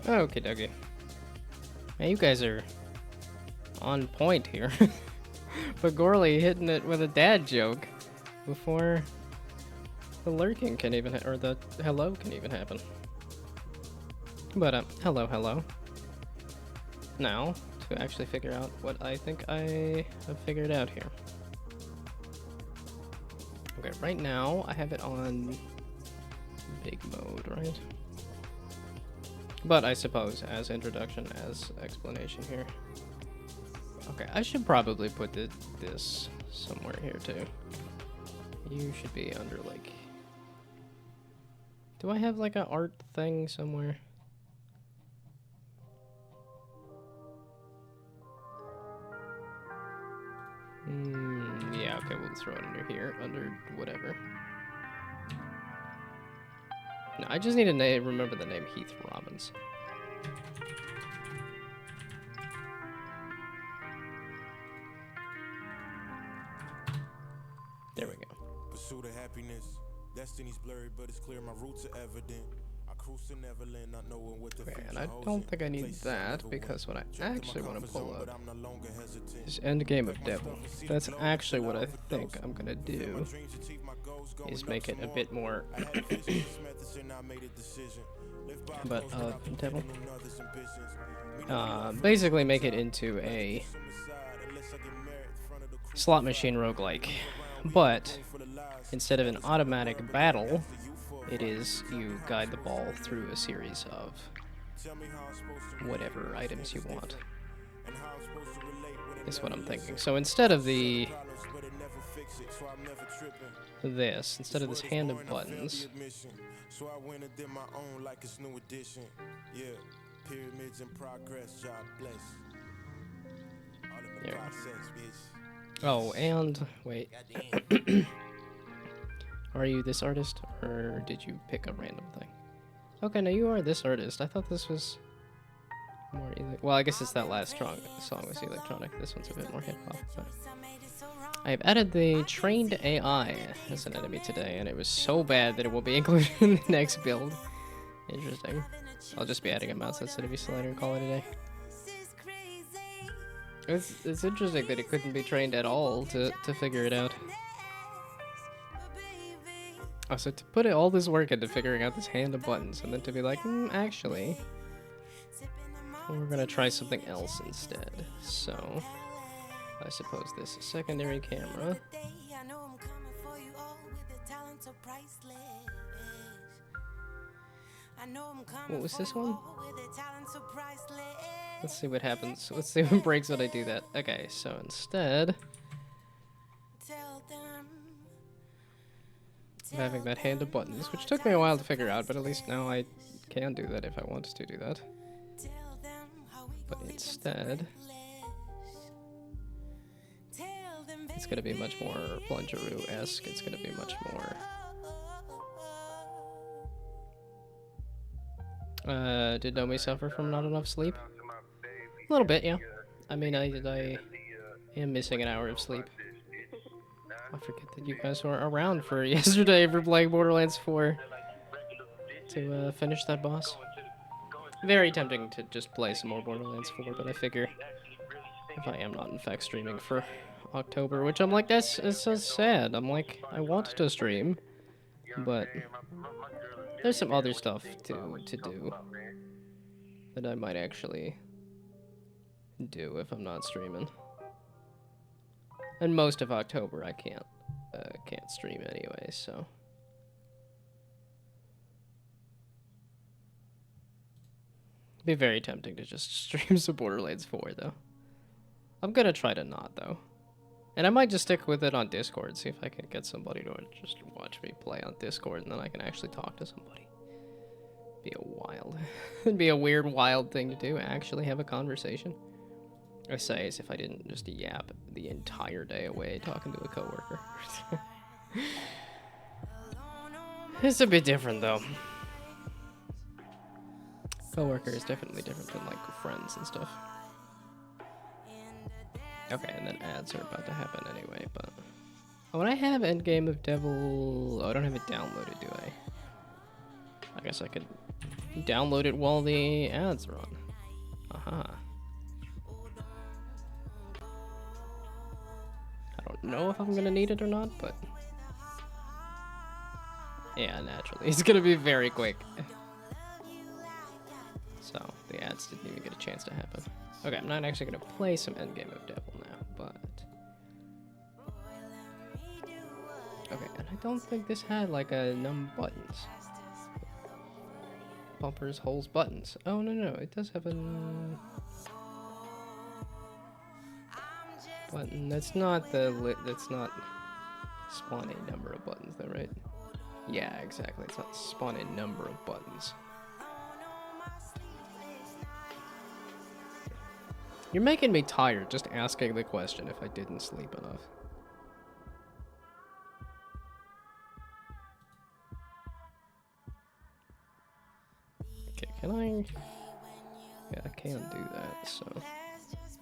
Okay, dokie. Man, you guys are on point here. But Gorley hitting it with a dad joke before the lurking can even, or the hello can even happen. But, hello. Now, to actually figure out what I think I have figured out here. Okay, right now, I have it on big mode, right? But I suppose, as introduction, as explanation here. Okay, I should probably put this somewhere here, too. You should be under, like... Do I have, like, an art thing somewhere? Yeah, okay, we'll throw it under here, under whatever. No, I just need to remember the name Heath Robbins. There we go. Pursuit of happiness, destiny's blurry, but it's clear my roots are evident. I cruise to Neverland, not knowing what the Okay, and I don't think I need that, because what I actually want to pull up is Endgame of Devil. That's actually what I think I'm gonna do, is make it a bit more... but, Devil? Basically make it into a slot machine roguelike, but instead of an automatic battle, it is you guide the ball through a series of whatever items you want. Is what I'm thinking. So instead of instead of this hand of buttons, there. Oh, and wait. Are you this artist, or did you pick a random thing? Okay, no, you are this artist. I thought this was more... Well, I guess it's that last song was electronic. This one's a bit more hip-hop. But... I have added the trained AI as an enemy today, and it was so bad that it will be included in the next build. Interesting. I'll just be adding a mouse sensitivity slider and call it a day. It's interesting that it couldn't be trained at all to figure it out. Oh, so to put all this work into figuring out this hand of buttons, and then to be like, actually, we're gonna try something else instead. So, I suppose this is secondary camera. What was this one? Let's see what happens. Let's see what breaks when I do that. Okay, so instead... having that hand of buttons, which took me a while to figure out, but at least now I can do that if I wanted to do that. But instead, it's going to be much more Plungeroo-esque. It's going to be much more... did Gnome suffer from not enough sleep? A little bit, yeah. I mean, I am missing an hour of sleep. I forget that you guys were around for yesterday for playing Borderlands 4 to finish that boss. Very tempting to just play some more Borderlands 4, but I figure if I am not in fact streaming for October, which I'm like, it's so sad. I'm like, I want to stream, but there's some other stuff to do that I might actually do if I'm not streaming. And most of October I can't stream anyway, so. It'd be very tempting to just stream some Borderlands 4 though. I'm gonna try to not though. And I might just stick with it on Discord, see if I can get somebody to just watch me play on Discord, and then I can actually talk to somebody. It'd be a weird, wild thing to do, actually have a conversation. I say as if I didn't just yap the entire day away talking to a coworker. It's a bit different though. Coworker is definitely different than like friends and stuff. Okay, and then ads are about to happen anyway, but... Oh, and I have Endgame of Devil... Oh, I don't have it downloaded, do I? I guess I could Download it while the ads run. Aha. I don't know if I'm gonna need it or not, but yeah, naturally, it's gonna be very quick. So the ads didn't even get a chance to happen. Okay, I'm not actually gonna play some Endgame of Devil now, but okay, and I don't think this had like a buttons. Bumpers, holes, buttons. Oh no, it does have a button. That's not that's not spawn a number of buttons though, right? Yeah, exactly. It's not spawn a number of buttons. You're making me tired just asking the question if I didn't sleep enough. Okay, can I? Yeah, I can't do that, so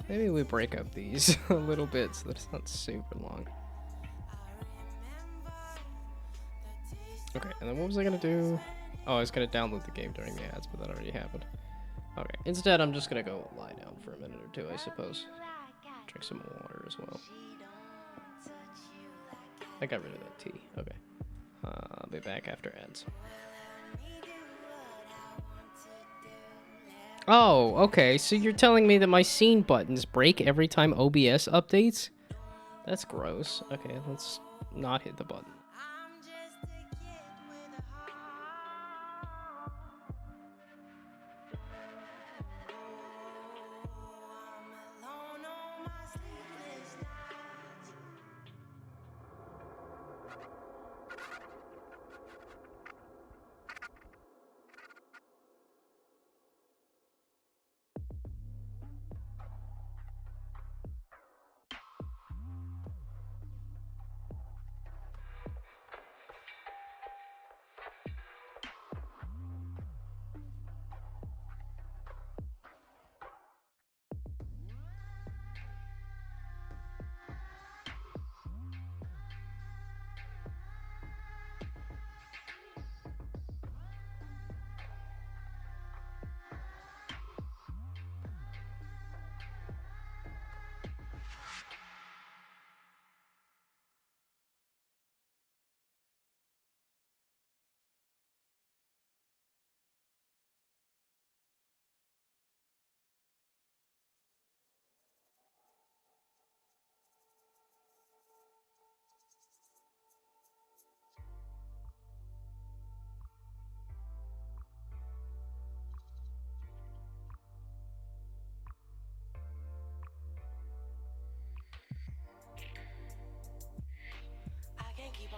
maybe we break up these a little bit so that it's not super long. Okay, and then what was I gonna do? Oh, I was gonna download the game during the ads, but that already happened. Okay, instead I'm just gonna go lie down for a minute or two, I suppose. Drink some water as well. I got rid of that tea. Okay. I'll be back after ads. Oh, okay, so you're telling me that my scene buttons break every time OBS updates? That's gross. Okay, let's not hit the button.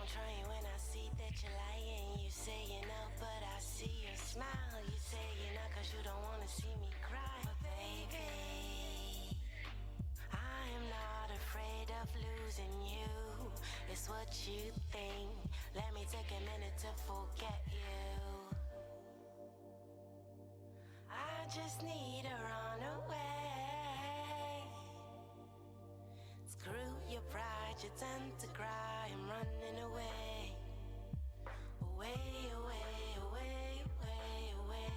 Trying when I see that you're lying. You say you know, but I see your smile. You say you know, cause you don't wanna see me cry. But baby, I am not afraid of losing you. It's what you think. Let me take a minute to forget you. I just need to run away. Screw your pride, you tend to cry. I'm running away. Away, away, away, away, away.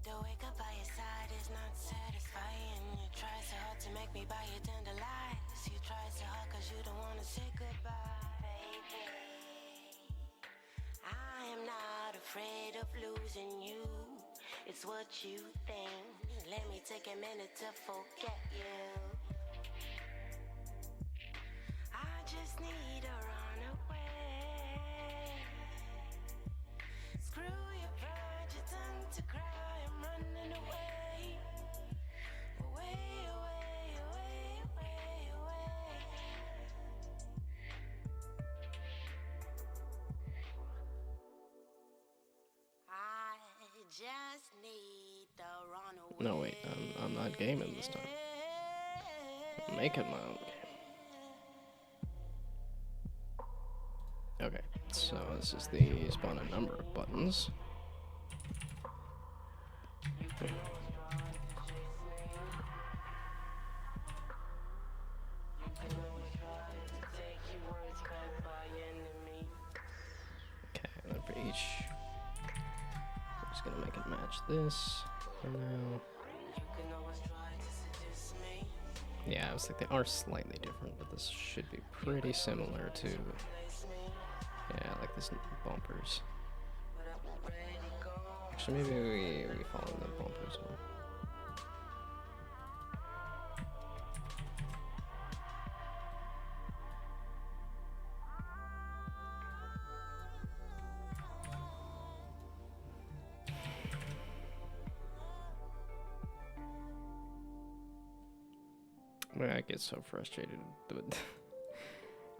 To wake up by your side is not satisfying. You try so hard to make me buy your tender lies. You try so hard cause you don't wanna say goodbye. Baby, I am not afraid of losing you. It's what you think. Let me take a minute to forget you. I just need to run away. Screw your pride, you tend to cry. I'm running away. Away, away, away, away, away. I just need to run away. No, wait, I'm not gaming this time. I'm making my own game. Okay, so this is the spawn a number of buttons. gonna make it match this for now. Yeah, I was like, they are slightly different, but this should be pretty similar to, yeah, like this bumpers. Actually, maybe we follow the bumpers one. I get so frustrated with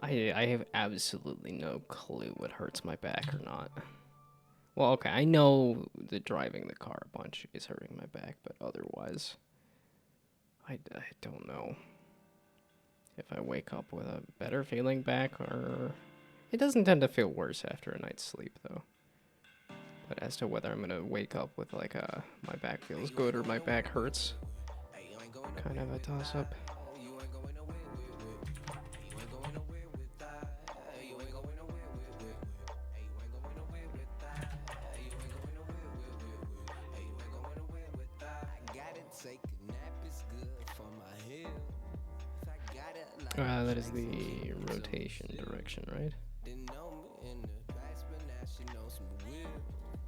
I have absolutely no clue what hurts my back or not. Well, okay, I know that driving the car a bunch is hurting my back, but otherwise, I don't know if I wake up with a better feeling back or... It doesn't tend to feel worse after a night's sleep, though. But as to whether I'm going to wake up with, like, my back feels good or my back hurts, kind of a toss-up. That is the rotation direction, right?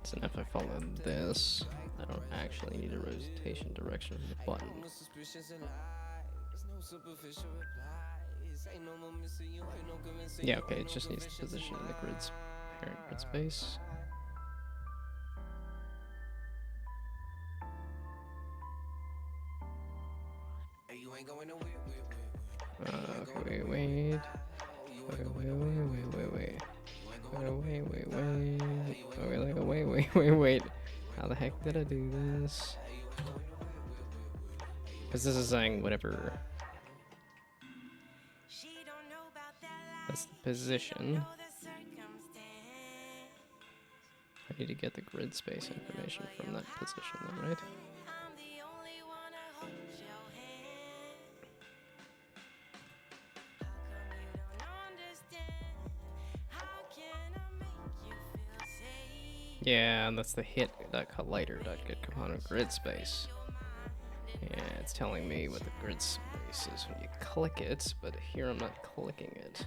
So now if I follow this, I don't actually need a rotation direction for the button. Yeah, okay, it just needs to position in the grid's parent grid space. Okay, wait. Wait. How the heck did I do this? Because this is saying whatever. That's the position. I need to get the grid space information from that position then, right? Yeah, and that's the hit.collider.get component grid space. Yeah, it's telling me what the grid space is when you click it, but here I'm not clicking it.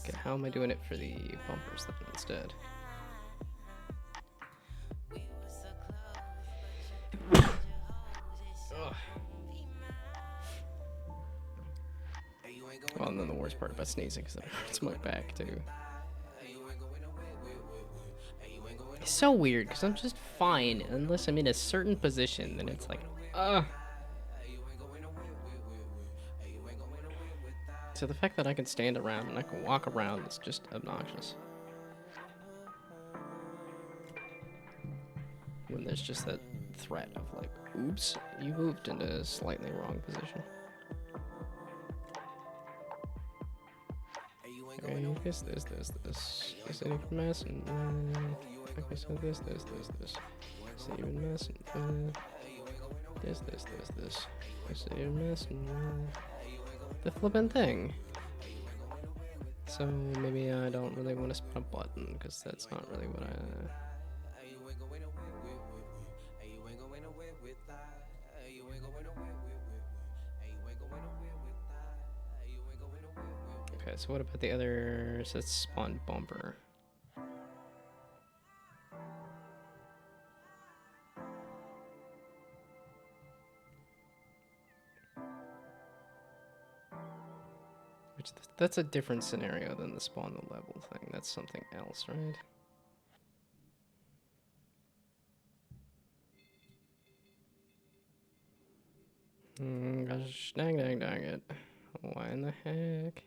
Okay, how am I doing it for the bumpers then instead? Ugh. Well, and then the worst part about sneezing is that it hurts my back too. It's so weird because I'm just fine unless I'm in a certain position, then it's like, So the fact that I can stand around and I can walk around is just obnoxious. When there's just that threat of like, oops, you moved into a slightly wrong position. Okay, this. This ain't even messing. I guess this. This ain't even messing. This. This ain't even messing. The flippin' thing. So maybe I don't really want to spin a button because that's not really what I. Okay, so what about the other? So it's spawn bumper. Which that's a different scenario than the spawn the level thing. That's something else, right? Gosh dang it. Why in the heck?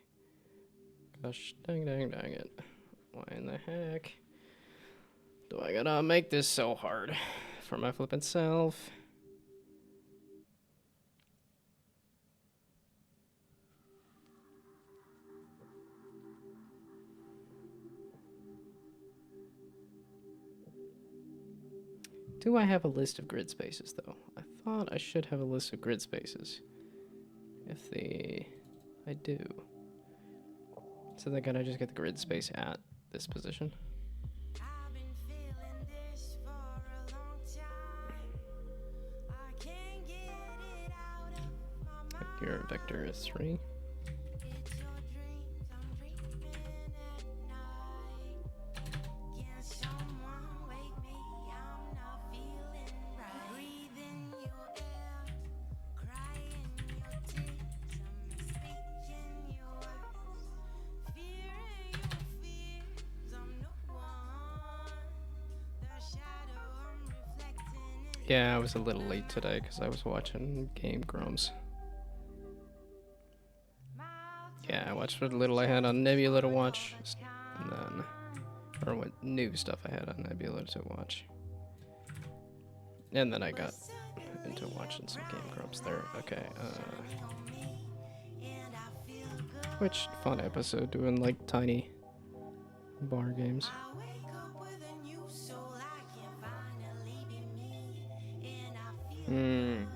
Gosh dang it. Why in the heck do I gotta make this so hard for my flippin' self? Do I have a list of grid spaces, though? I thought I should have a list of grid spaces. I do. So then can I just get the grid space at this position? Your vector is 3. It's your dreams I'm dreaming at night. Can someone wake me? I'm not feeling right. Breathing your air, crying your tears. I'm speaking your words, fearing your fears. I'm the one, the shadow I'm reflecting is Yeah, I was a little late today because I was watching Game Grumps. Yeah, I watched what little I had on Nebula to watch, and then, or what new stuff I had on Nebula to watch. And then I got into watching some Game Grumps there. Okay, and I feel good. which fun episode doing like tiny bar games. I wake up with a new soul. I can finally be me, and I feel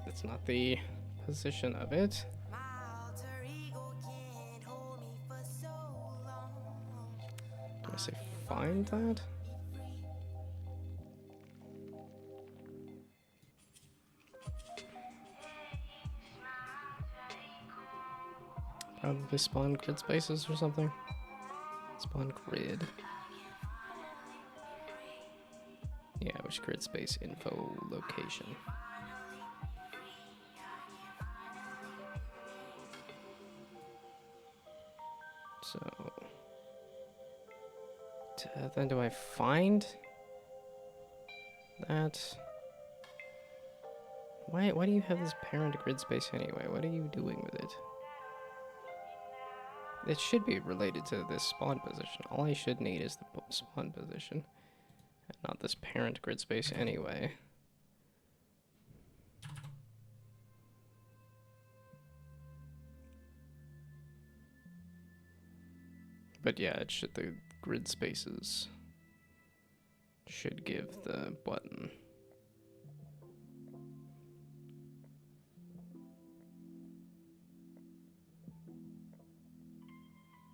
That's not the position of it. my alter ego can't hold me for so long. Do I say find that? Be free. Probably spawn grid spaces or something. Spawn grid. Yeah, which grid space info location. So then do I find that? Why do you have this parent grid space anyway? What are you doing with it? It should be related to this spawn position. All I should need is the spawn position, and not this parent grid space anyway. But yeah, it should, the grid spaces should give the button.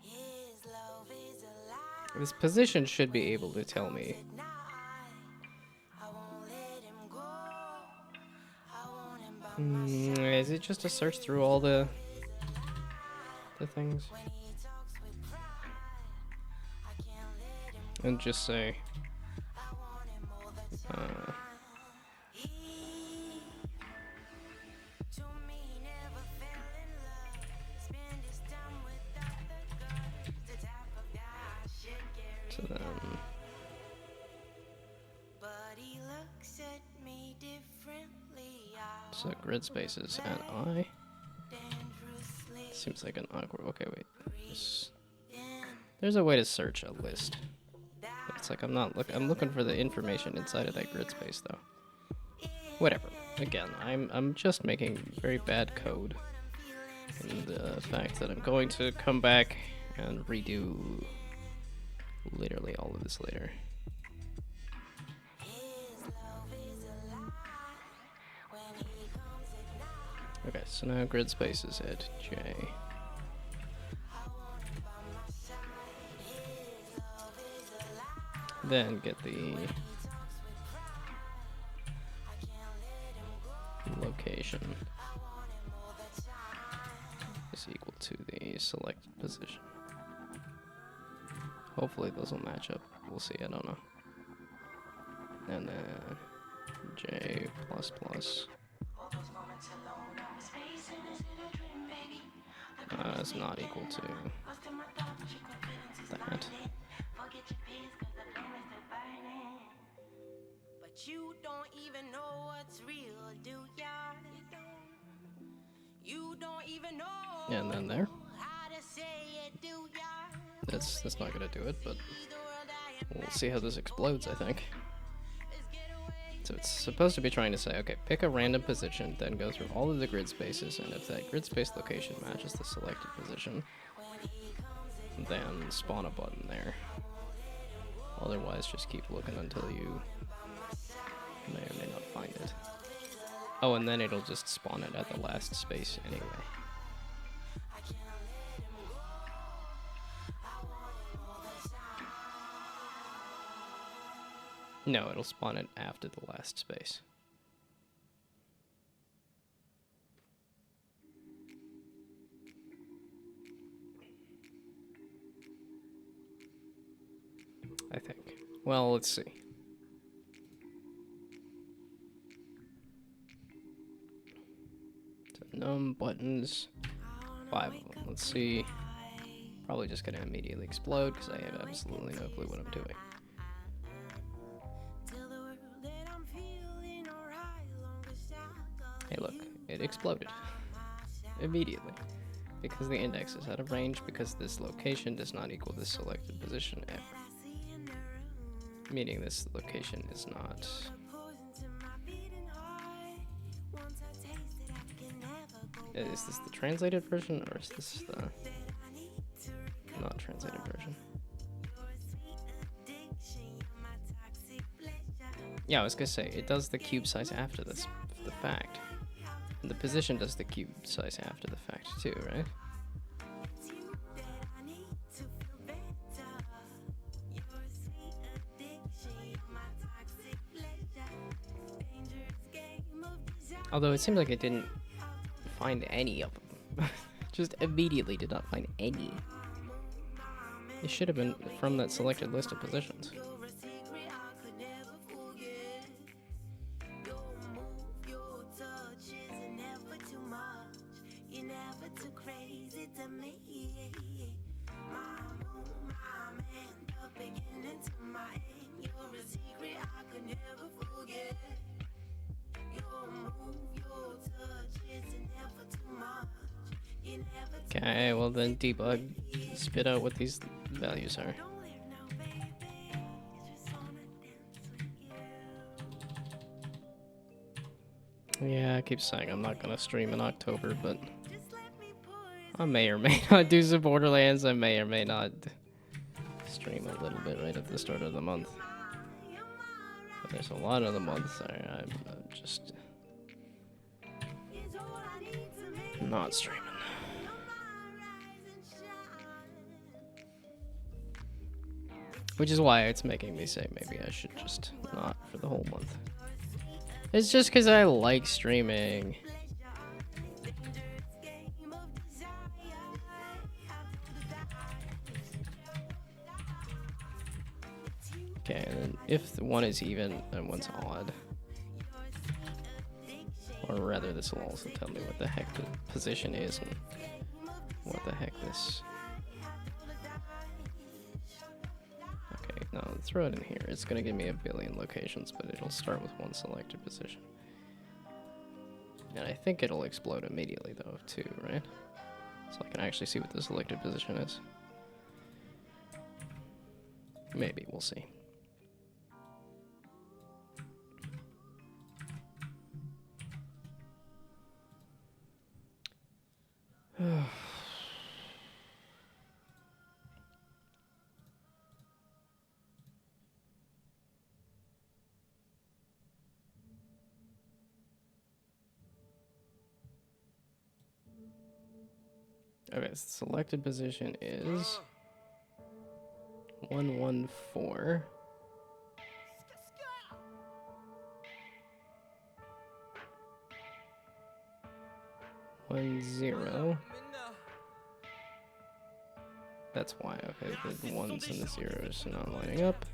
His love is a lie. This position should be able to tell me. I won't let him go. I want him by my side. Is it just to search through all the things When he talks with pride, I can't let him and just say I want him all the time. He to me never fell in love. Spend his time without the guts. The type of guy I should to carry them. on. But he looks at me differently. I So grid spaces and I. dangerously Seems like an awkward. Okay, wait. There's a way to search a list. But it's like I'm looking for the information inside of that grid space though. Whatever. Again, I'm just making very bad code. And the fact that I'm going to come back and redo literally all of this later. Okay, so now grid space is at J. Then get the location is equal to the selected position. Hopefully those will match up. We'll see, I don't know. And then J plus plus. Is not equal to that. But you don't even know what's real, do ya? You don't even know And then there. how to say it, do ya? That's not gonna do it, but we'll see how this explodes, I think. So it's supposed to be trying to say, okay, pick a random position, then go through all of the grid spaces, and if that grid space location matches the selected position, then spawn a button there. Otherwise, just keep looking until you may or may not find it. Oh, and then it'll just spawn it at the last space anyway. No, it'll spawn it after the last space. I think. Well, let's see. So Gnome buttons, 5 of them. Let's see. Probably just gonna immediately explode because I have absolutely no clue what I'm doing. Hey, look, it exploded immediately because the index is out of range because this location does not equal the selected position ever. Meaning this location is not. Is this the translated version or is this the not translated version? Yeah, I was gonna say, it does the cube size after this, the fact. And the position does the cube size after the fact too, right? Although it seems like it didn't find any of them. Just immediately did not find any. It should have been from that selected list of positions. Okay, well then debug, spit out what these values are. Yeah, I keep saying I'm not gonna stream in October, but I may or may not do some Borderlands. I may or may not stream a little bit right at the start of the month. But there's a lot of the months I'm just not streaming. Which is why it's making me say maybe I should just not for the whole month. It's just because I like streaming. Okay, and then if the one is even and one's odd. Or rather, this will also tell me what the heck the position is and what the heck this... Okay, now throw it in here. It's going to give me a billion locations, but it'll start with one selected position. And I think it'll explode immediately, though, too, right? So I can actually see what the selected position is. Maybe, we'll see. Okay, so the selected position is 114. One zero. That's why. Okay, the ones and the zeros are not lining up.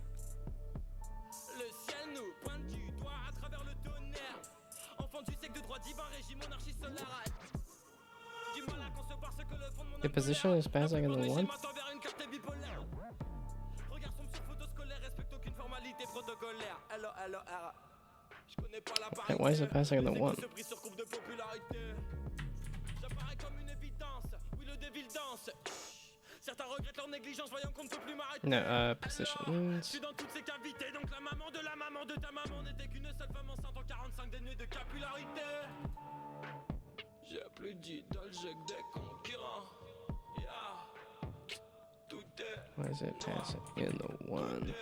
The position is passing in the one. Okay, why is it passing in the one? No, positions. Why is it passing in the one?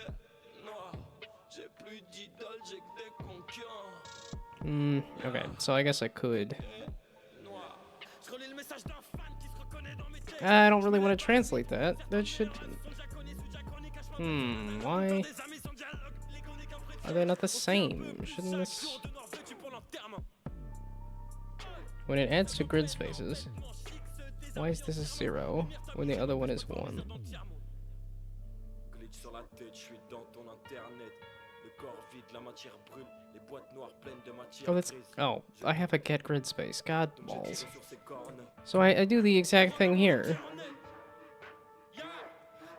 Okay, so I guess I could. I don't really want to translate that. That should... why? Are they not the same? Shouldn't this... When it adds to grid spaces, why is this a 0 when the other one is 1? knowledge sur la tête, je suis dans ton internet. Le corps vide, la matière brûle, les boîtes noires pleines de matière Oh, that's... grise. Oh, I have a get grid space. God Donc je balls. tire sur ces cornes. So I do the exact thing here. Yeah.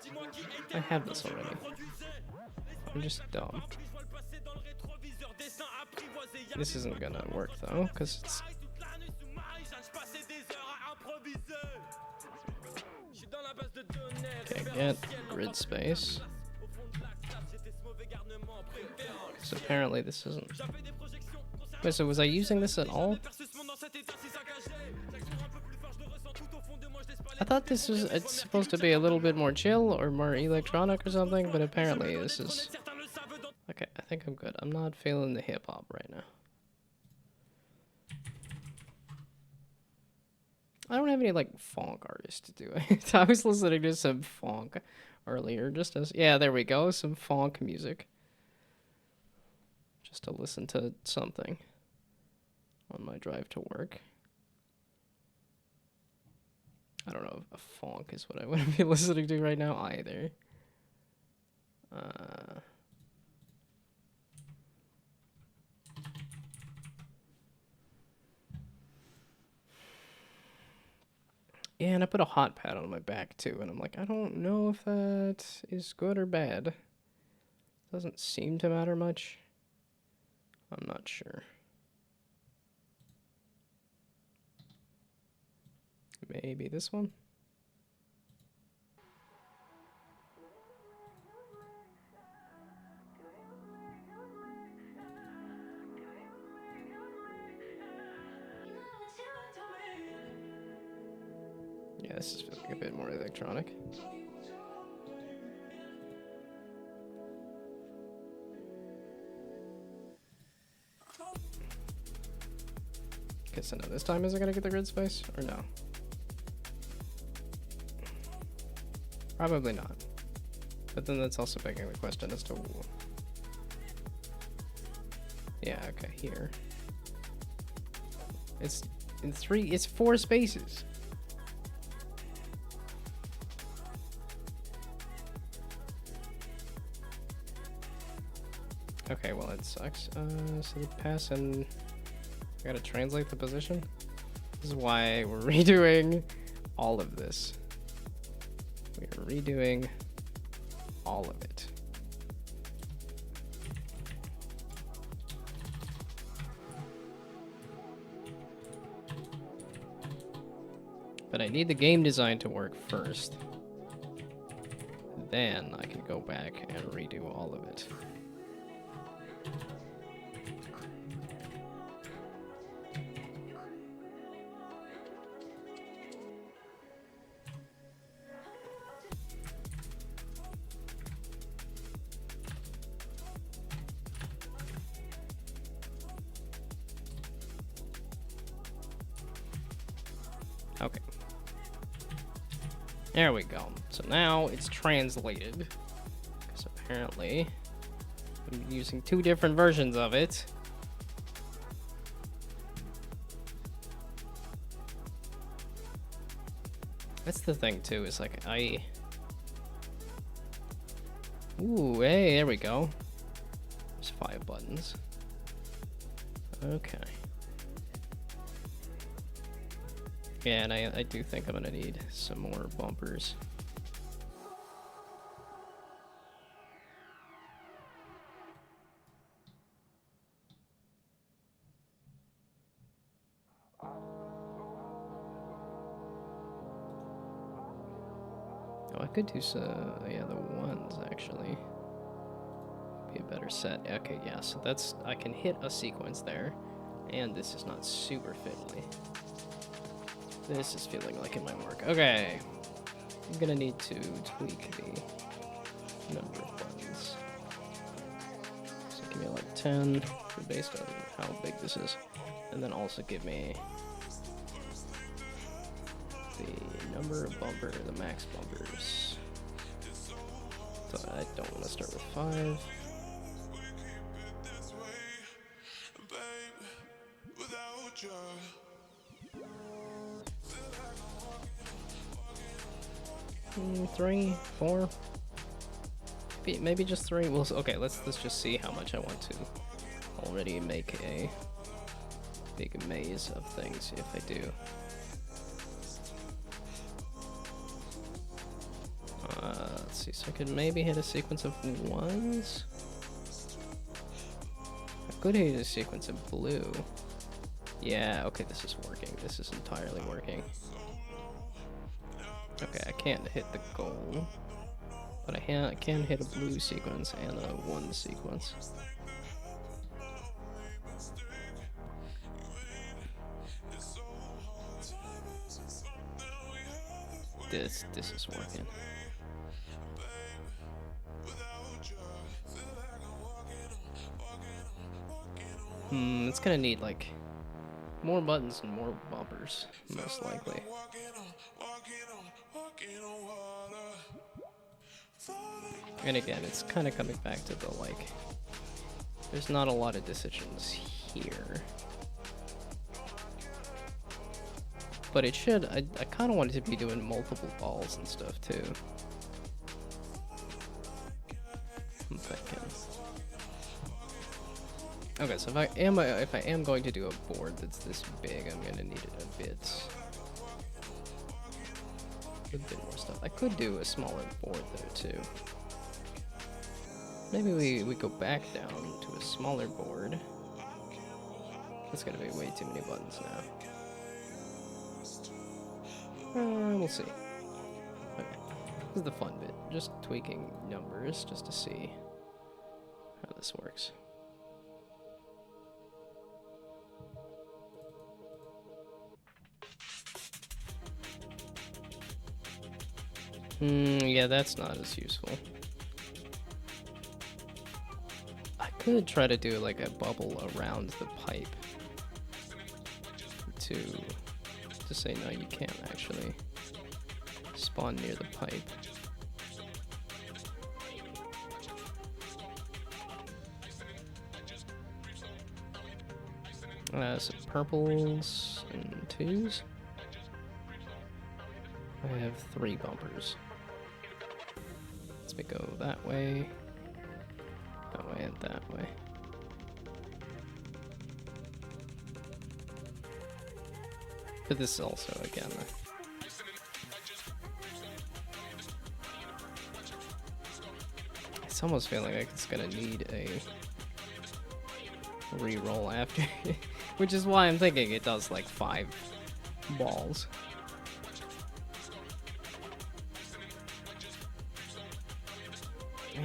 Dis-moi qui était I have là this quand je already. reproduisais. I'm just dumb. Je vois le passé dans le rétroviseur, dessin apprivoisé. Y'a This isn't gonna work though, because it's... toute la nuit sous Marie-Jeanne, je passais des heures à improviser. Je suis dans la base de données. Okay, get grid space. Au fond de la classe, j'étais ce mauvais garnement préférant. So apparently this isn't... J'avais des projections concernant Wait, so was I using this at all? versus ce monde dans cet état si saccagé. Chaque jour un peu plus fort, je le ressens tout au fond de moi, je laisse pas I thought this was... It's supposed to be a little bit more chill or more electronic or something, but apparently this is... certains le savent dans Okay, I think I'm good. I'm not feeling the hip-hop right now. I don't have any, like, funk artists to do it. I was listening to some funk earlier, just as... Yeah, there we go, some funk music. Just to listen to something on my drive to work. I don't know if a funk is what I want to be listening to right now either. Yeah, and I put a hot pad on my back too, and I'm like, I don't know if that is good or bad. Doesn't seem to matter much. I'm not sure. Maybe this one? Yeah, this is feeling a bit more electronic. Okay, so now this time is it gonna get the grid space or no? Probably not. But then that's also begging the question as to... Yeah, okay, here. It's in it's 4 spaces. Okay, well it sucks. So the pass and I gotta translate the position. This is why we're redoing all of this. We are redoing all of it. But I need the game design to work first. Then I can go back and redo all of it. Okay. There we go. So now it's translated. Because apparently I'm using 2 different versions of it. That's the thing too, is like Ooh, hey, there we go. There's 5 buttons. Okay. Yeah, and I do think I'm gonna need some more bumpers. Oh, I could do yeah, the ones actually. Be a better set. Okay, yeah, so that's, I can hit a sequence there, and this is not super fiddly. This is feeling like it might work. Okay, I'm gonna need to tweak the number of buttons. So give me like 10 based on how big this is, and then also give me the number of bumper, the max bumpers. So I don't want to start with 5. Mm, 3, 4. Maybe just 3. Well, okay, let's just see how much I want to already make a big maze of things if I do. Let's see, so I could maybe hit a sequence of 1s. I could hit a sequence of blue. Yeah, okay, this is working. This is entirely working. Okay, I can't hit the gold, but I can hit a blue sequence and a 1 sequence. This is working. It's gonna need like more buttons and more bumpers, most likely. And again, it's kind of coming back to the like, there's not a lot of decisions here. But it should, I kind of wanted to be doing multiple balls and stuff too. I'm thinking. Okay, so if I am going to do a board that's this big, I'm gonna need it a bit more stuff. I could do a smaller board though too. Maybe we go back down to a smaller board. That's gonna be way too many buttons now. We'll see. Okay. This is the fun bit. Just tweaking numbers just to see how this works. Yeah, that's not as useful. I could try to do like a bubble around the pipe to say no, you can't actually spawn near the pipe. So purples and 2s. I have 3 bumpers. Let's go that way, and that way. But this is also, again, it's almost feeling like it's gonna need a re-roll after, which is why I'm thinking it does like 5 balls.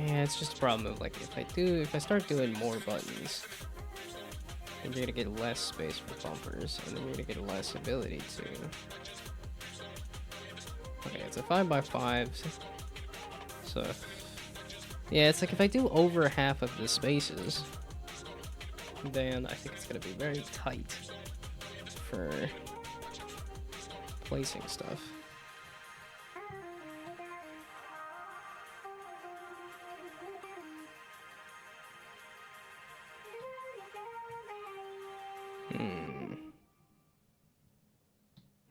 Yeah, it's just a problem of like if I start doing more buttons, then you're gonna get less space for bumpers, and then you're gonna get less ability to. Okay, it's a 5x5. So yeah, it's like if I do over half of the spaces, then I think it's gonna be very tight for placing stuff.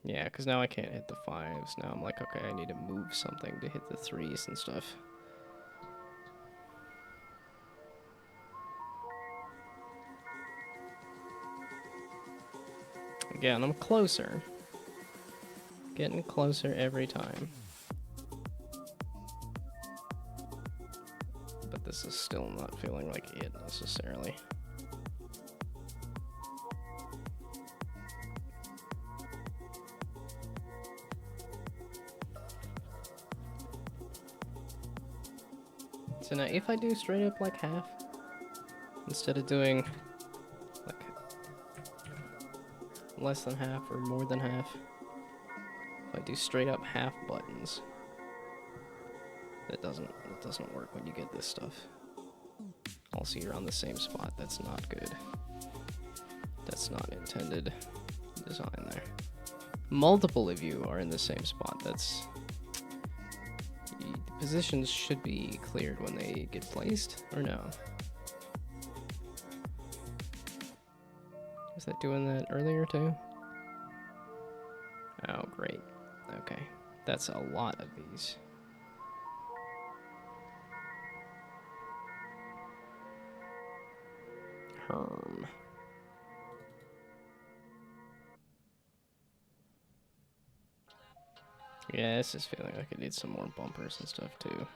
Yeah, because now I can't hit the 5s. Now I'm like, okay, I need to move something to hit the 3s and stuff. Again, I'm closer. Getting closer every time. But this is still not feeling like it necessarily. So now if I do straight up like half, instead of doing like less than half or more than half, if I do straight up half buttons, that doesn't work when you get this stuff. Also, you're on the same spot. That's not good. That's not intended design there. Multiple of you are in the same spot. That's... the positions should be cleared when they get placed, or no? Was that doing that earlier too? Oh, great. Okay. That's a lot of these. Herm. Yeah, this is feeling like it needs some more bumpers and stuff too.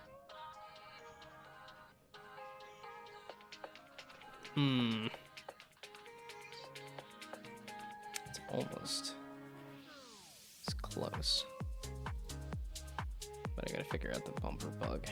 It's almost. It's close. But I gotta figure out the bumper bug.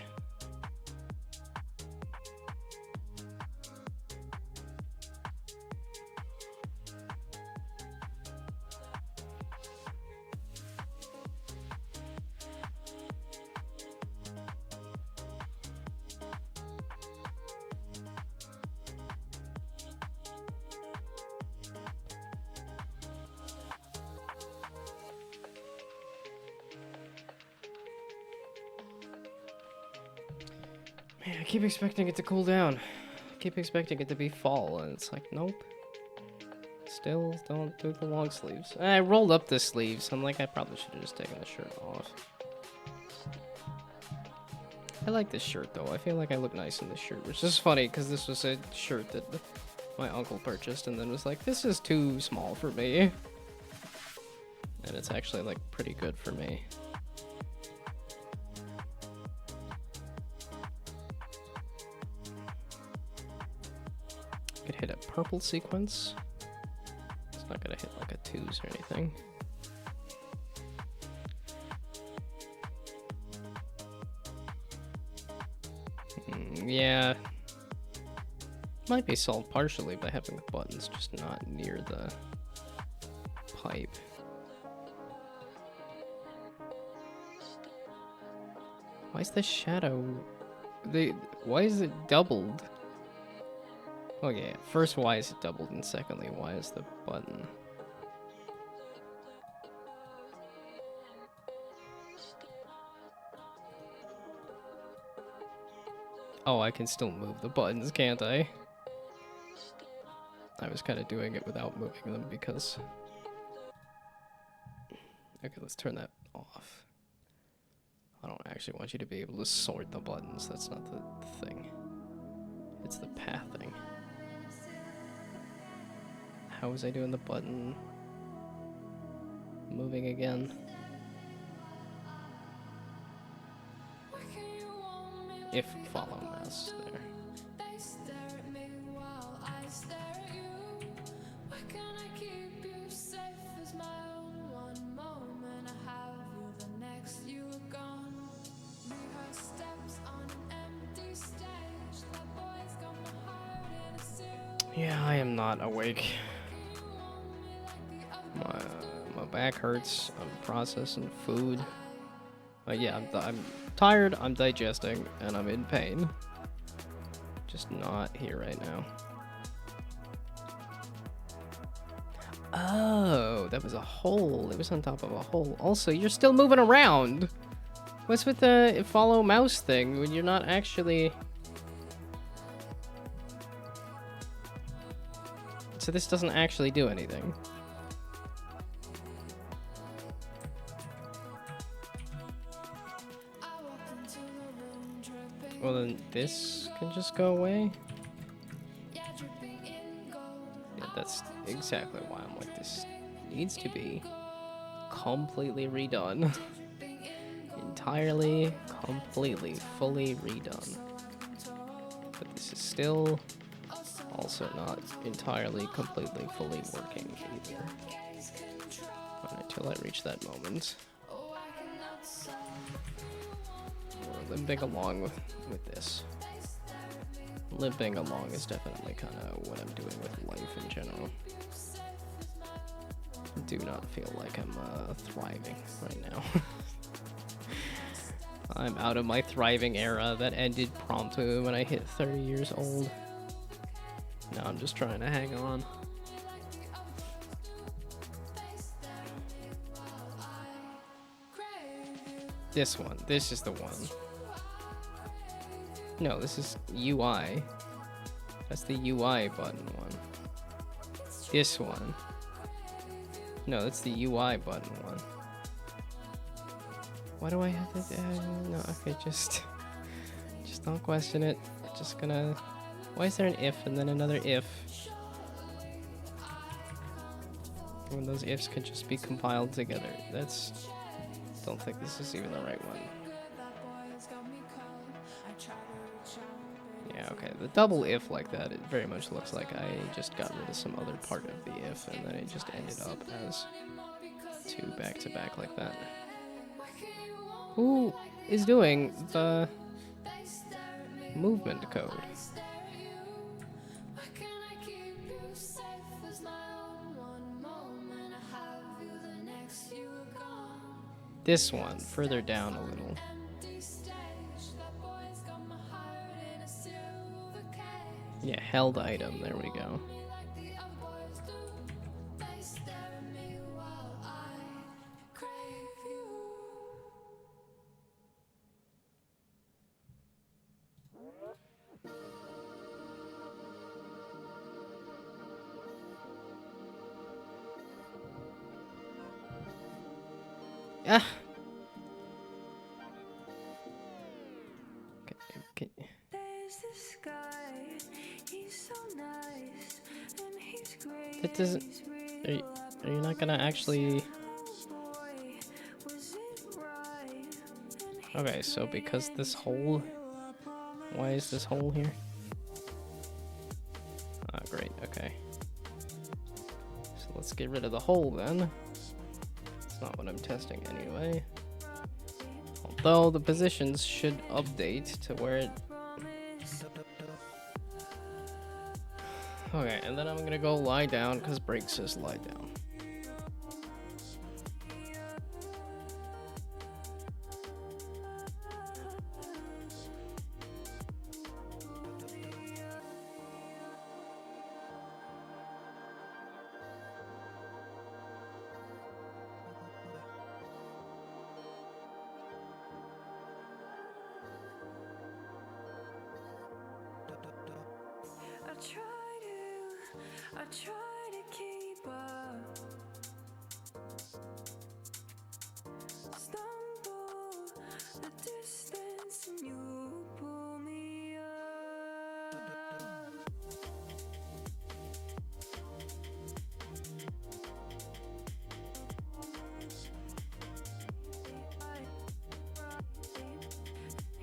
Man, I keep expecting it to cool down. I keep expecting it to be fall, and it's like, nope. Still don't do the long sleeves. And I rolled up the sleeves. I'm like, I probably should have just taken the shirt off. I like this shirt, though. I feel like I look nice in this shirt, which is funny, because this was a shirt that my uncle purchased, and then was like, this is too small for me. And it's actually, like, pretty good for me. Could hit a purple sequence. It's not gonna hit like a twos or anything. Yeah. Might be solved partially by having the buttons just not near the pipe. Why is the shadow... Why is it doubled? Oh yeah, first why is it doubled, and secondly why is the button... Oh, I can still move the buttons, can't I? I was kind of doing it without moving them because... Okay, let's turn that off. I don't actually want you to be able to sort the buttons, that's not the thing. It's the pathing. How was I doing the button? Moving again. If follow mouse there. Yeah, I am not awake. My back hurts. I'm processing food. Yeah, I'm tired, I'm digesting, and I'm in pain. Just not here right now. Oh, that was a hole. It was on top of a hole. Also, you're still moving around. What's with the follow mouse thing when you're not actually... So this doesn't actually do anything. Well, then this can just go away. Yeah, that's exactly why I'm like, this needs to be completely redone. Entirely, completely, fully redone. But this is still also not entirely, completely, fully working either. Until I reach that moment. Limping along with this. Limping along is definitely kind of what I'm doing with life in general. I do not feel like I'm thriving right now. I'm out of my thriving era that ended promptly when I hit 30 years old. Now I'm just trying to hang on. This one. This is the one. No, this is UI. That's the UI button one. This one. No, that's the UI button one. Why do I have to... no, okay, just don't question it. Just gonna Why is there an if and then another if? When those ifs could just be compiled together. That's... Don't think this is even the right one. Yeah, okay. The double if like that, it very much looks like I just got rid of some other part of the if and then it just ended up as two back-to-back like that. Who is doing the movement code? This one, further down a little. Yeah, held item, there we go. Ah! Okay. There's this guy, he's so nice, and he's great. That doesn't... Are you not gonna actually... Okay, so because this hole... Why is this hole here? Ah, great, okay. So let's get rid of the hole then. That's not what I'm testing anyway. Although the positions should update to where it... Okay, and then I'm gonna go lie down because break says lie down. I try to keep up. Stumble the distance and you pull me up.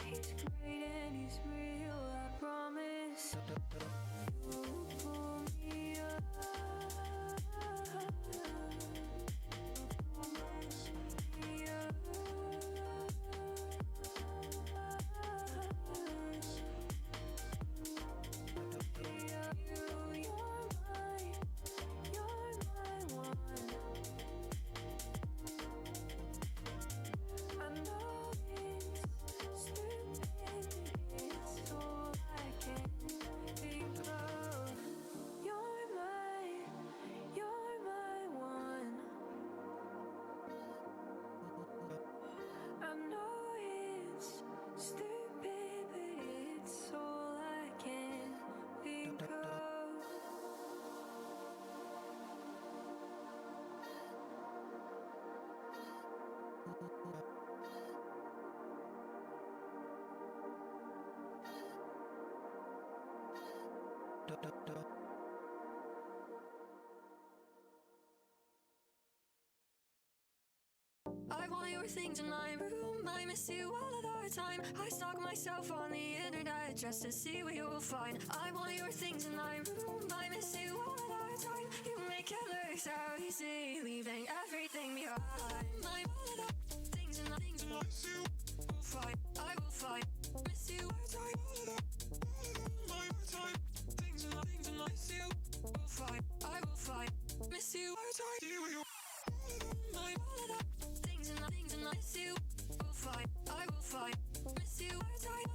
He's great and he's real, I promise. I want your things in my room, I miss you all of the time. I stalk myself on the internet just to see what you'll find. I want your things in my room, I miss you all of the time. You make it look so easy, leaving everything behind. My all of the things in my things I miss you will find. I will find, miss you all the time. My time, things in my miss you will find. I will find, miss you all the time. My all of the things and I miss you will find. I will find, miss you all the time.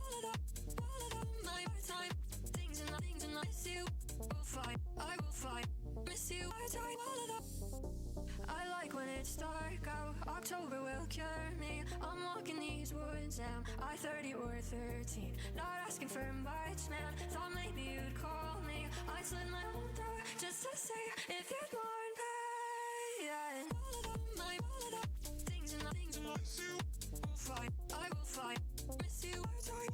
All of the my time, things and I miss you will find. I will find, miss you all the time. All of the I like when it's dark out. October will cure me. I'm walking these woods and I 30 or 13. Not asking for much, man. Thought maybe you'd call me. I slid my own door just to see if you'd want pay. Yeah. All of the things and I miss you will find. I will find, miss you all the time.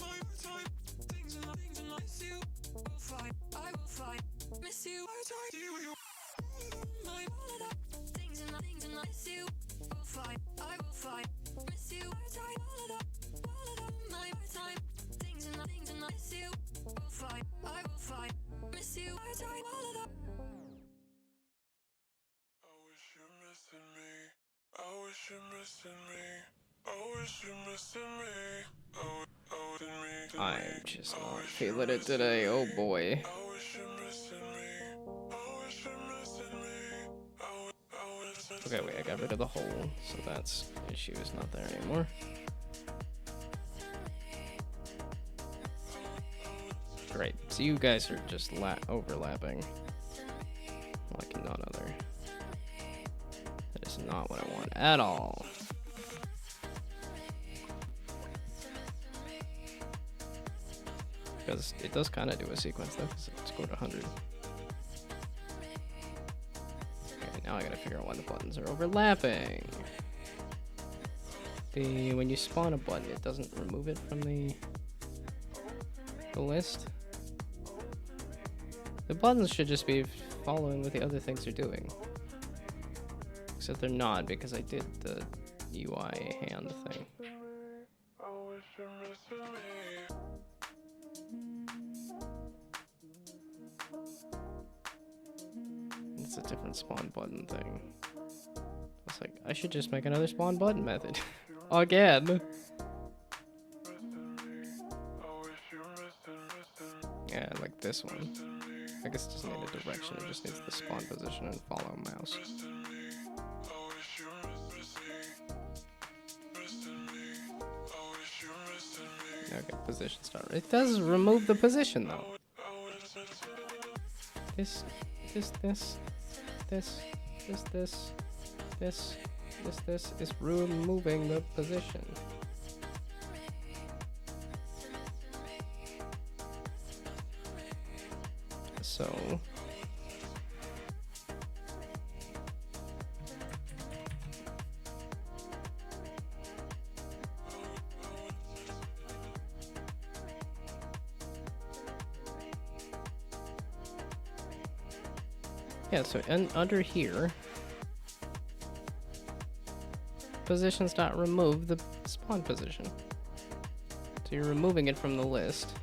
My time, things and I'm just not feeling it today. Oh boy. Okay, wait, I got rid of the hole, so that's the issue is not there anymore. Great. So you guys are just overlapping like none other. That is not what I want at all. Because it does kind of do a sequence though, because it's scored 100. Okay, now I gotta figure out why the buttons are overlapping. When you spawn a button, it doesn't remove it from the list. The buttons should just be following what the other things are doing. Except they're not, because I did the UI hand thing. It's a different spawn button thing. It's like, I should just make another spawn button method. Again! Yeah, like this one. I guess it doesn't need a direction, it just needs the spawn position and follow mouse. Okay, position start. It does remove the position though. This is removing the position. So yeah, so under here, positions not remove the spawn position. So you're removing it from the list.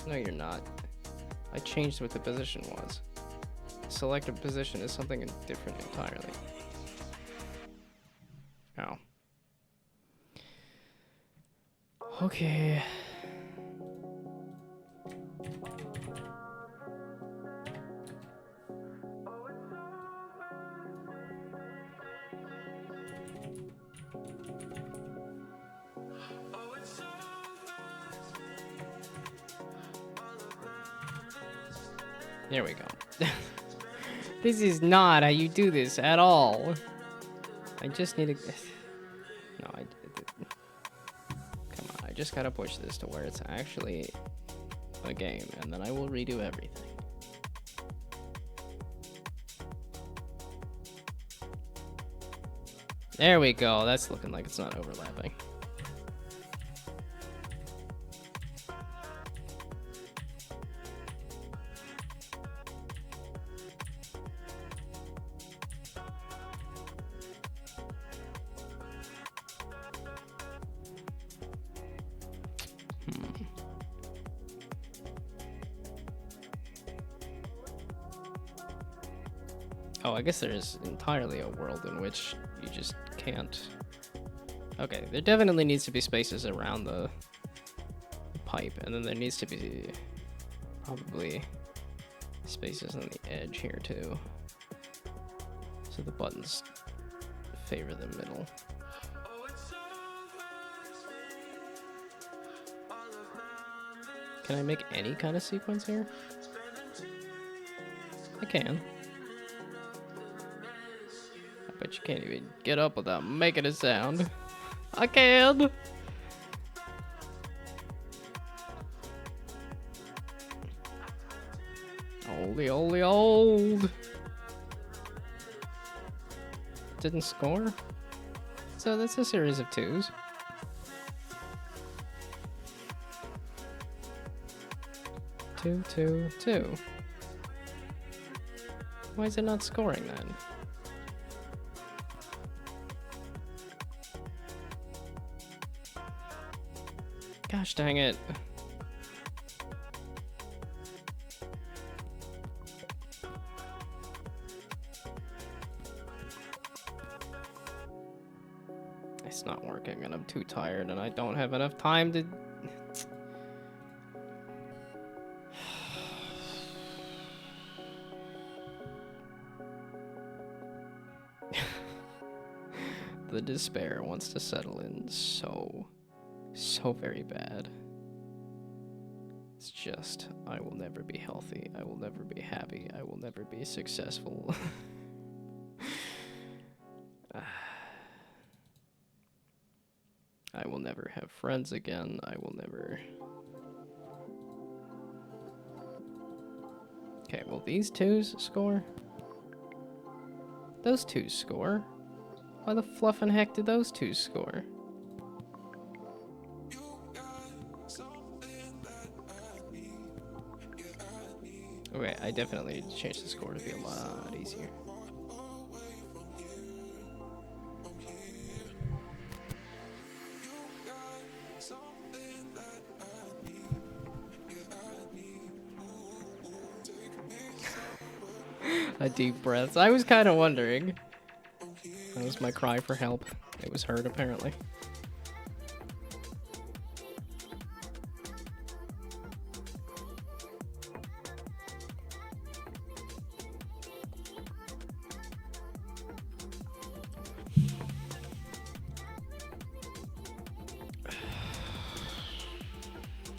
No, you're not. I changed what the position was. Selected position is something different entirely. Oh. Okay. There we go. This is not how you do this at all. I just need to... No, come on, I just gotta push this to where it's actually a game, and then I will redo everything. There we go, that's looking like it's not overlapping. Oh, I guess there is entirely a world in which you just can't... Okay, there definitely needs to be spaces around the pipe, and then there needs to be probably spaces on the edge here too. So the buttons favor the middle. Can I make any kind of sequence here? I can. But you can't even get up without making a sound. I can! Old. Didn't score? So that's a series of twos. Two. Why is it not scoring then? Gosh dang it. too tired and I don't have enough time to... The despair wants to settle in so very bad. It's just, I will never be healthy, I will never be happy, I will never be successful. I will never have friends again, I will never... Okay, well these twos score? Those twos score? Why the fluffin' heck did those two score? Okay, I definitely need to change the score to be a lot easier. A deep breath. I was kind of wondering. That was my cry for help. It was heard, apparently.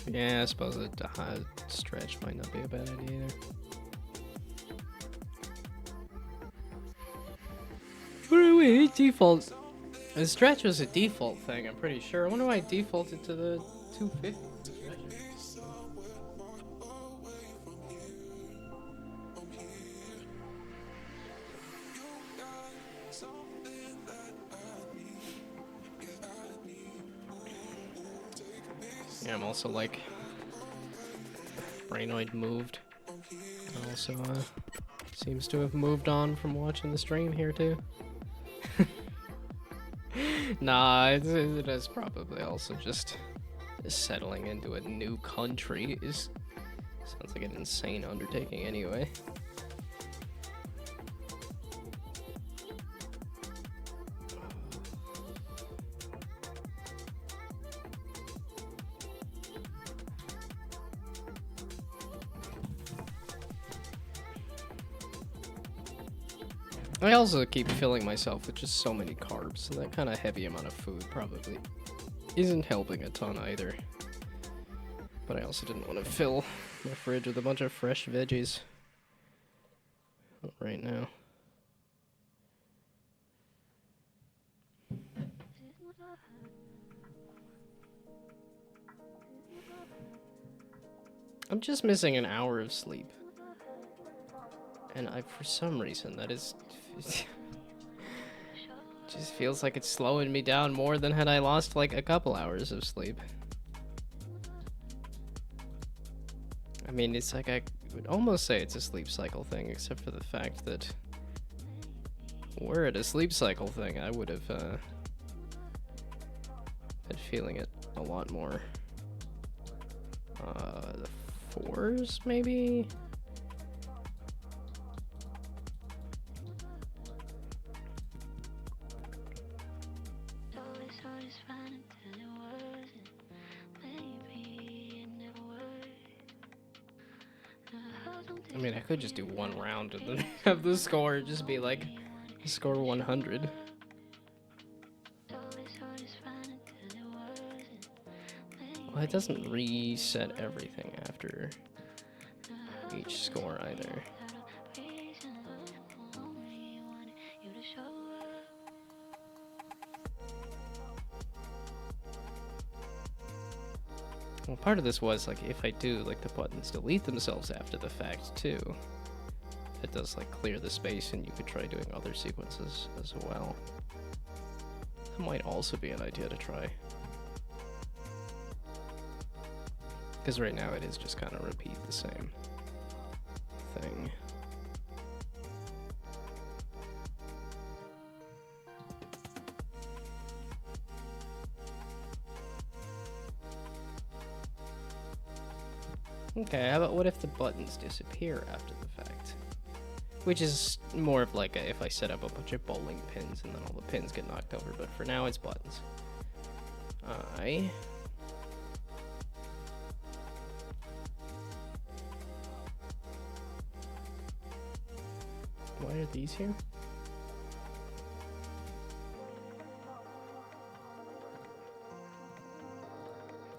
Yeah, I suppose a stretch might not be a bad idea either. Wait, default. The stretch was a default thing, I'm pretty sure. I wonder why I defaulted to the 250. Yeah, I'm also like Brainoid moved. Also seems to have moved on from watching the stream here too. Nah, it is probably also just settling into a new country is sounds like an insane undertaking anyway. I also keep filling myself with just so many carbs, so that kind of heavy amount of food probably isn't helping a ton either. But I also didn't want to fill my fridge with a bunch of fresh veggies right now. I'm just missing an hour of sleep. And for some reason, that is... just feels like it's slowing me down more than had I lost like a couple hours of sleep. I mean, it's like I would almost say it's a sleep cycle thing, except for the fact that were it a sleep cycle thing, I would have been feeling it a lot more. The 4s, maybe? I mean, I could just do one round and then have the score just be like, score 100. Well, it doesn't reset everything after each score either. Well, part of this was, like, if I do, like, the buttons delete themselves after the fact, too. It does, like, clear the space, and you could try doing other sequences as well. That might also be an idea to try. Because right now it is just kind of repeat the same thing. Okay, how about what if the buttons disappear after the fact? Which is more of like if I set up a bunch of bowling pins and then all the pins get knocked over, but for now it's buttons. try. Why are these here?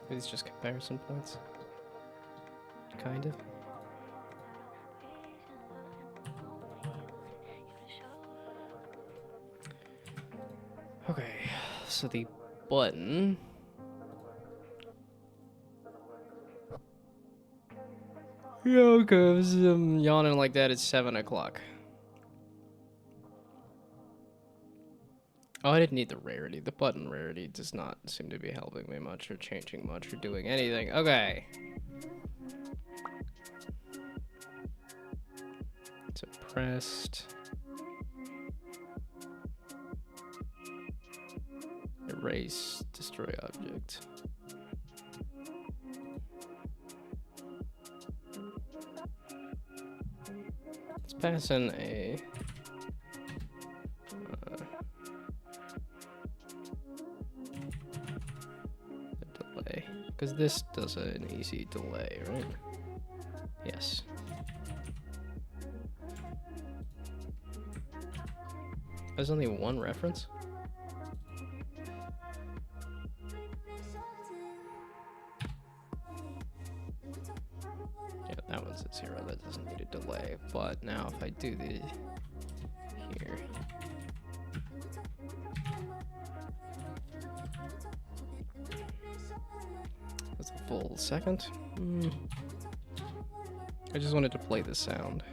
Are these just comparison points? Kind of. Okay, so the button. Yeah, because yawning like that at 7 o'clock. Oh, I didn't need the rarity. The button rarity does not seem to be helping me much or changing much or doing anything. Okay. Suppressed. Erase, destroy object. Let's pass in a delay, because this does an easy delay, right? Yes. There's only one reference? Yeah, that one's at 0. That doesn't need a delay. But now if I do the here. That's a full second. I just wanted to play the sound.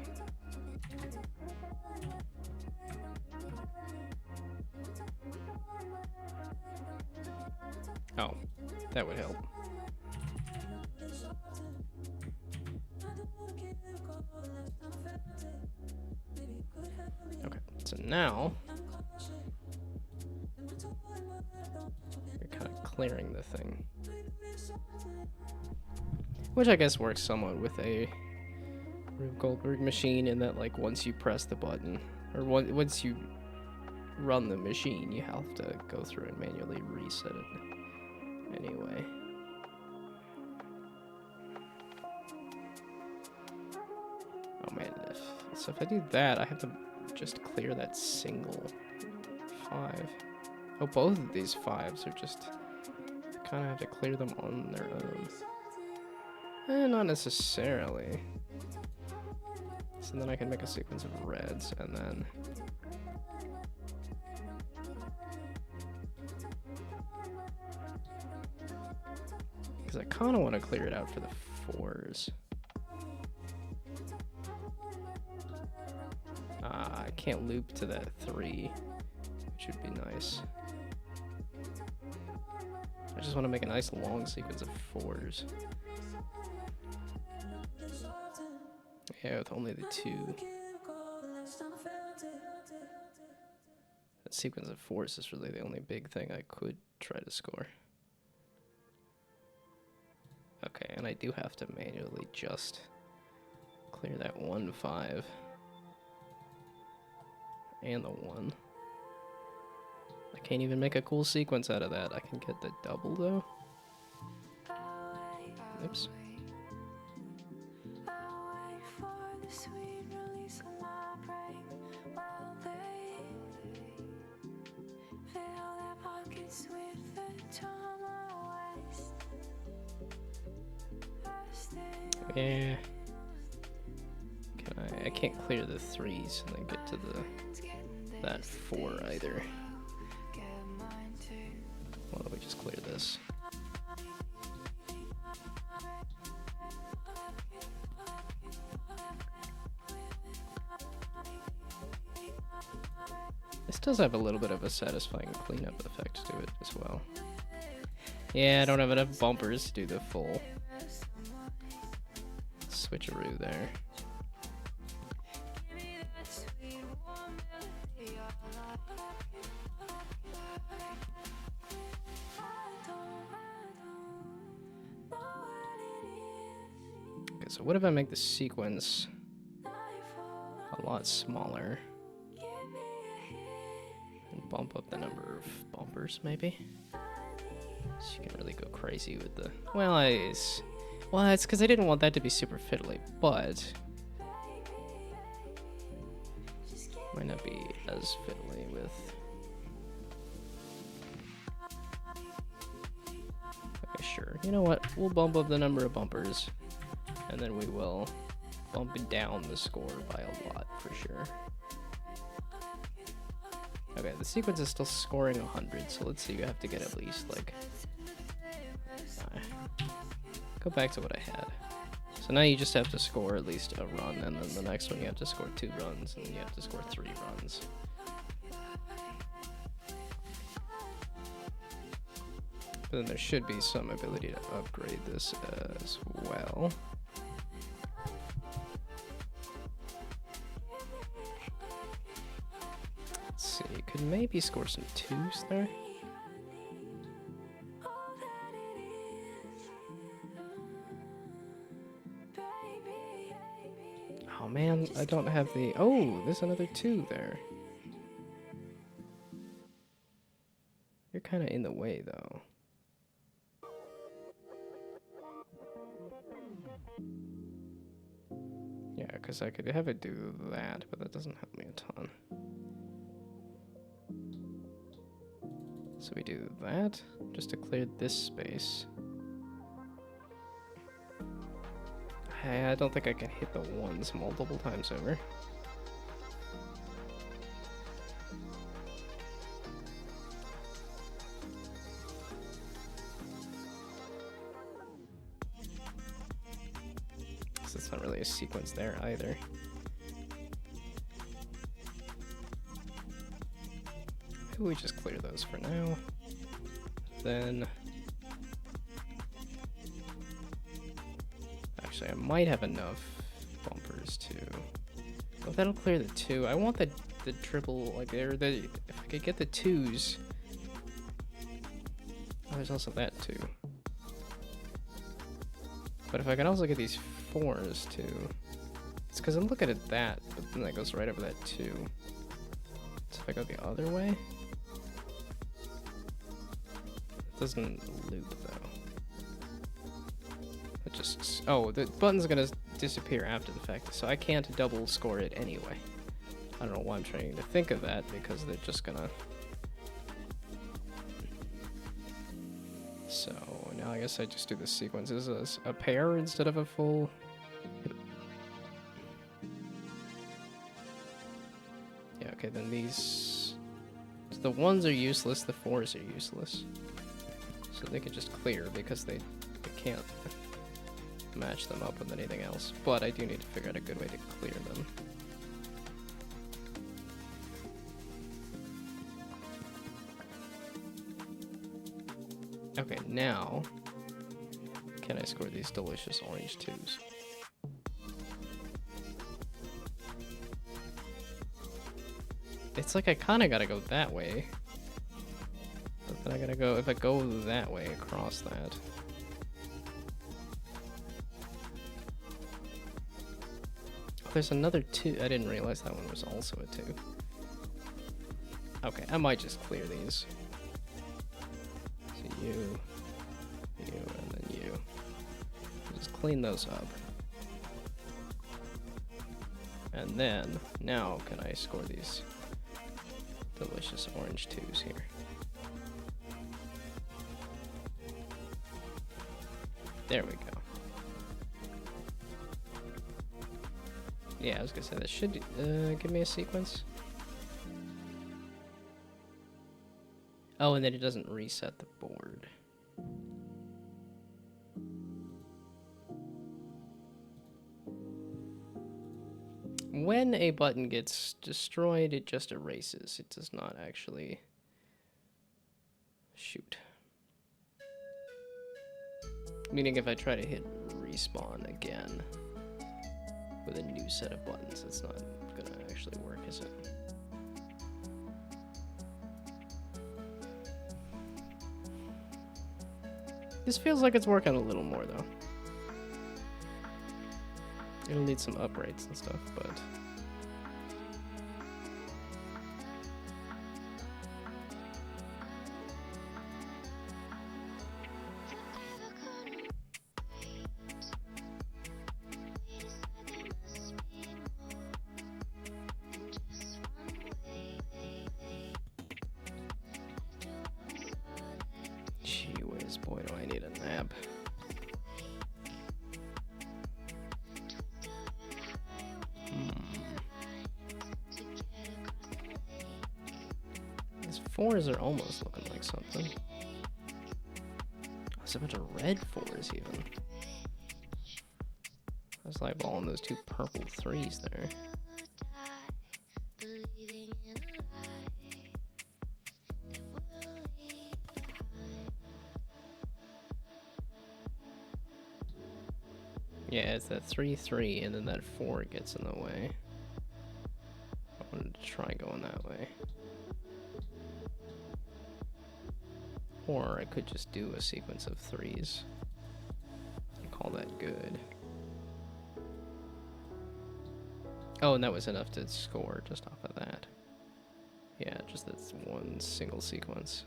Oh, that would help. Okay, so now you're kind of clearing the thing, which I guess works somewhat with a Rube Goldberg machine in that, like, once you press the button, or once you run the machine, you have to go through and manually reset it anyway. Oh man, so if I do that, I have to just clear that single 5. Oh, both of these 5s are just, kind of have to clear them on their own. Not necessarily. So then I can make a sequence of reds, and then because I kind of want to clear it out for the 4s. I can't loop to that 3, which would be nice. I just want to make a nice long sequence of 4s. Yeah, with only the 2. That sequence of 4s is really the only big thing I could try to score. Okay, and I do have to manually just clear that 1 5 and the 1. I can't even make a cool sequence out of that. I can get the double though. Oops. Yeah. I can't clear the 3s and then get to that 4 either. Why don't we just clear this? This does have a little bit of a satisfying cleanup effect to it as well. Yeah, I don't have enough bumpers to do the full switcheroo there. Okay, so what if I make the sequence a lot smaller and bump up the number of bumpers, maybe? So you can really go crazy with the... Well, it's because I didn't want that to be super fiddly, but... Might not be as fiddly with... Okay, sure. You know what? We'll bump up the number of bumpers, and then we will bump down the score by a lot, for sure. Okay, the sequence is still scoring 100, so let's see, you have to get at least, like... Go back to what I had. So now you just have to score at least a run, and then the next one you have to score 2 runs, and then you have to score 3 runs. But then there should be some ability to upgrade this as well. Let's see, you could maybe score some 2s there. Oh man, I don't have the... Oh, there's another 2 there. You're kind of in the way, though. Yeah, because I could have it do that, but that doesn't help me a ton. So we do that, just to clear this space. I don't think I can hit the 1s multiple times over. So it's not really a sequence there either. Maybe we just clear those for now. Then... Actually, I might have enough bumpers to... Oh, that'll clear the 2. I want the triple, like, if I could get the 2s... Oh, there's also that too. But if I can also get these 4s too... It's because I'm looking at that, but then that goes right over that 2. So if I go the other way... It doesn't loop though. It just... Oh, the button's gonna disappear after the fact, so I can't double score it anyway. I don't know why I'm trying to think of that, because they're just gonna... So, now I guess I just do the sequences as a pair instead of a full... Yeah, okay, then these... So the 1s are useless, the 4s are useless. So they can just clear, because they can't match them up with anything else. But I do need to figure out a good way to clear them. Okay, now can I score these delicious orange 2s? It's like I kind of gotta go that way. But then I gotta go, if I go that way across that. Oh, there's another 2. I didn't realize that one was also a 2. Okay, I might just clear these. So you, and then you. Just clean those up. And then, now can I score these delicious orange 2s here? There we go. Yeah, I was gonna say that should give me a sequence. Oh, and then it doesn't reset the board. When a button gets destroyed, it just erases. It does not actually shoot. Meaning if I try to hit respawn again with a new set of buttons, it's not gonna actually work, is it? This feels like it's working a little more though. It'll need some upgrades and stuff, but... 4s are almost looking like something. There's a bunch of red 4s even. I was eyeballing those 2 purple 3s there. Yeah, it's that 3-3 and then that 4 gets in the way. I wanted to try going that way. Or I could just do a sequence of 3s. I call that good. Oh, and that was enough to score just off of that. Yeah, just this one single sequence.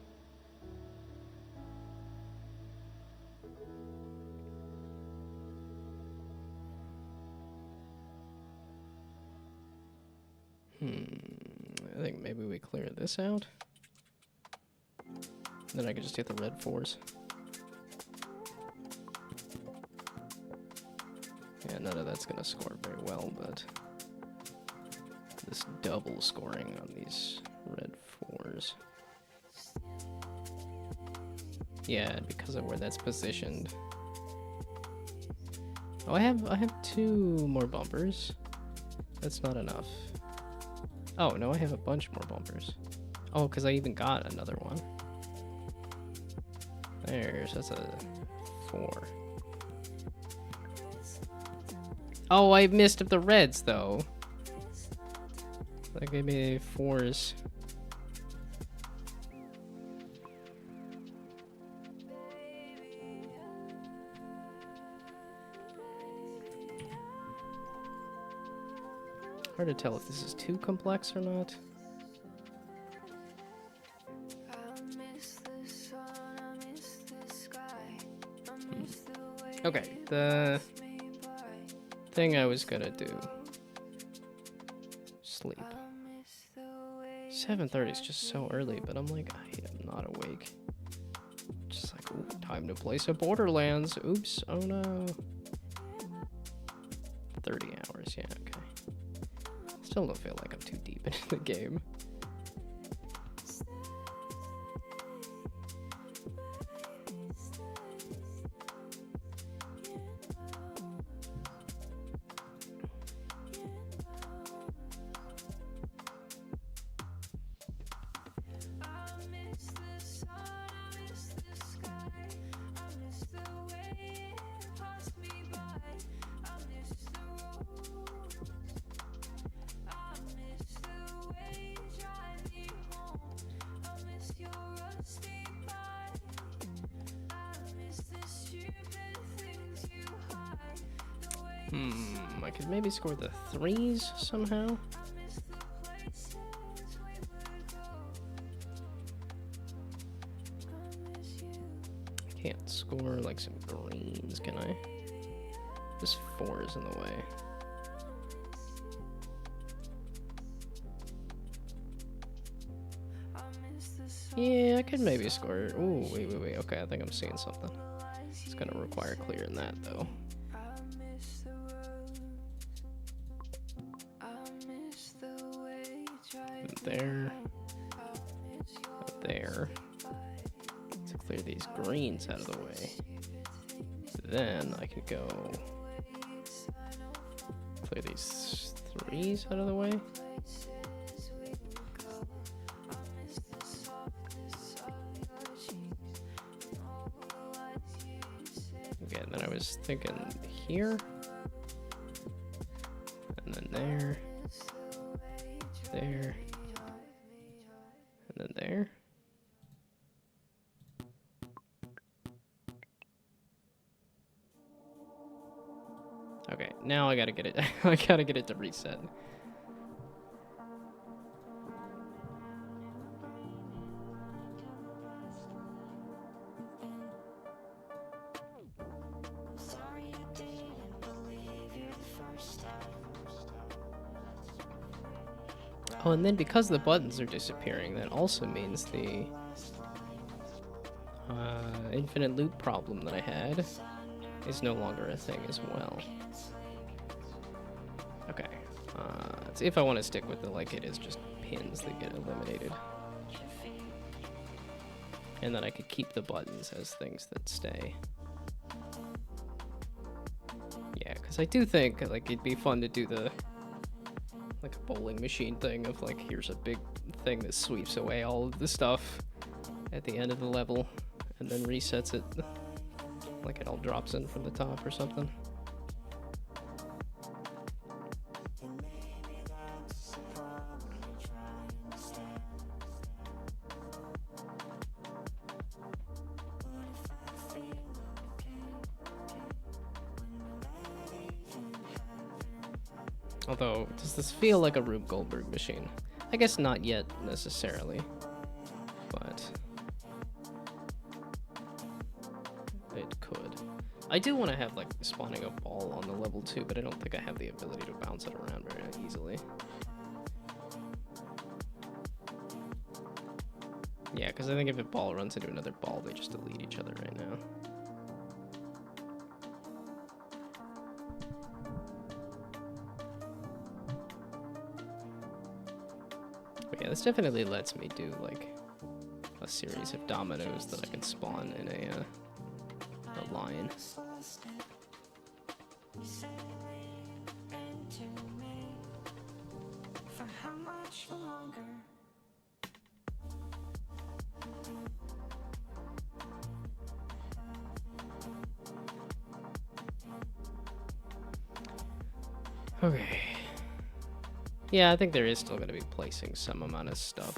I think maybe we clear this out. Then I could just hit the red 4s. Yeah, none of that's gonna score very well, but this double scoring on these red 4s. Yeah, because of where that's positioned. Oh, I have 2 more bumpers. That's not enough. Oh, no, I have a bunch more bumpers. Oh, because I even got another one. That's a 4. Oh, I missed the reds, though. That gave me 4s. Hard to tell if this is too complex or not. Okay, the thing I was gonna do. Sleep. 7:30 is just so early, but I'm like, I am not awake. Just like, ooh, time to play some Borderlands. Oops, oh no. 30 hours, yeah, okay. Still don't feel like I'm too deep into the game. I could maybe score the 3s somehow. I can't score like some greens, can I? This 4 is in the way. Yeah, I could maybe score. Ooh, wait. Okay, I think I'm seeing something. It's gonna require clearing that though. There. There. To clear these greens out of the way. Then I could go clear these 3s out of the way. Okay, then I was thinking here. And then there. There. And then there. Okay, now I gotta get it. I gotta get it to reset. Oh, and then because the buttons are disappearing, that also means the infinite loop problem that I had is no longer a thing as well. Okay, let's see if I want to stick with it like it is just pins that get eliminated. And then I could keep the buttons as things that stay. Yeah, because I do think like it'd be fun to do the like a bowling machine thing of like here's a big thing that sweeps away all of the stuff at the end of the level and then resets it. Like it all drops in from the top or something. Although, does this feel like a Rube Goldberg machine? I guess not yet, necessarily. But it could. I do want to have, like, spawning a ball on the level 2, but I don't think I have the ability to bounce it around very easily. Yeah, because I think if a ball runs into another ball, they just delete each other right now. But yeah, this definitely lets me do, like, a series of dominoes that I can spawn in a line. Okay. Yeah, I think there is still going to be placing some amount of stuff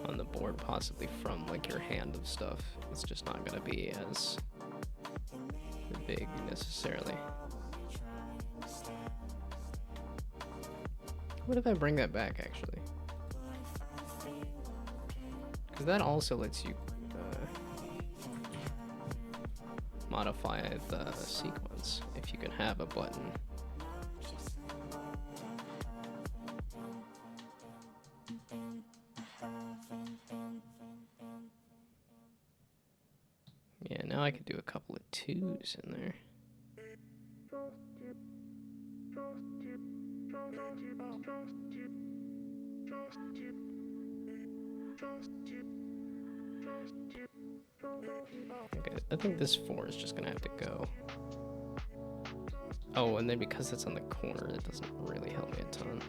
on the board, possibly from like your hand of stuff. It's just not going to be as big necessarily. What if I bring that back actually? Because that also lets you modify the sequence if you can have a button. Yeah, now I could do a couple of 2s in there. Okay, I think this 4 is just gonna have to go. Oh, and then because it's on the corner, it doesn't really help me a ton.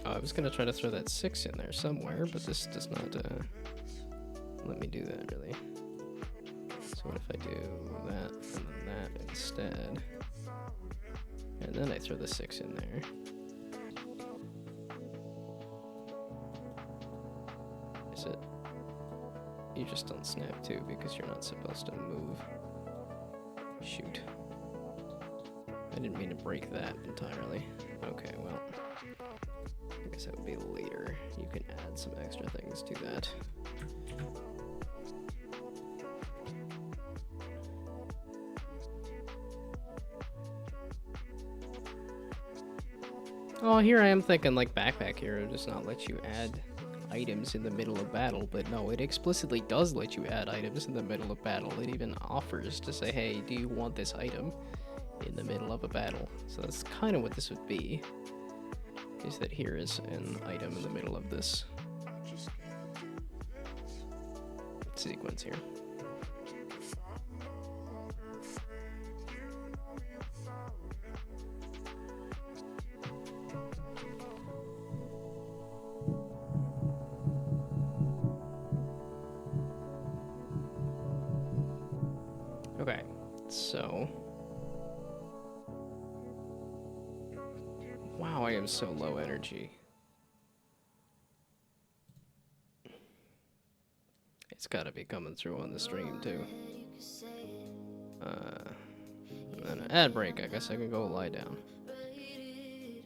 I was gonna try to throw that 6 in there somewhere, but this does not let me do that really. So what if I do that and then that instead? And then I throw the 6 in there. Is it? You just don't snap too because you're not supposed to move. Shoot. I didn't mean to break that entirely. Okay, well. I guess that would be later. You can add some extra things to that. Oh, here I am thinking like Backpack Hero does not let you add items in the middle of battle, but no, it explicitly does let you add items in the middle of battle. It even offers to say, hey, do you want this item in the middle of a battle? So that's kind of what this would be. Is that here is an item in the middle of this sequence here. Okay, so wow, I am so low energy. It's gotta be coming through on the stream too. And then an ad break, I guess I can go lie down.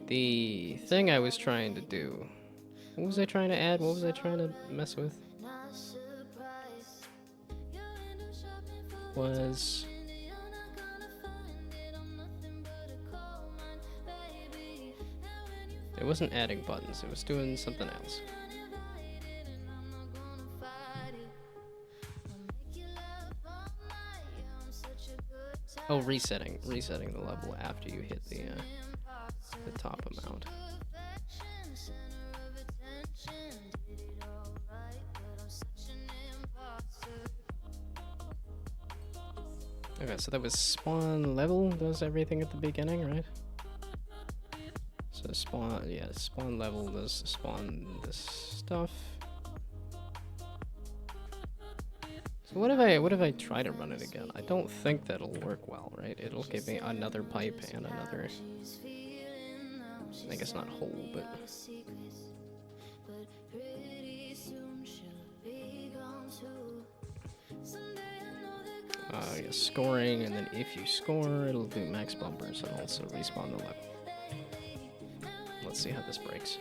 The thing I was trying to do, what was I trying to add? What was I trying to mess with? It wasn't adding buttons, it was doing something else. Oh, resetting the level after you hit the top amount. Okay, so that was spawn level does everything at the beginning, right? So spawn, yeah, spawn level does spawn this stuff. So what if I try to run it again? I don't think that'll work well, right? It'll give me another pipe and another, I guess not hole, but yeah, scoring, and then if you score, it'll do max bumpers and also respawn the level. Let's see how this breaks.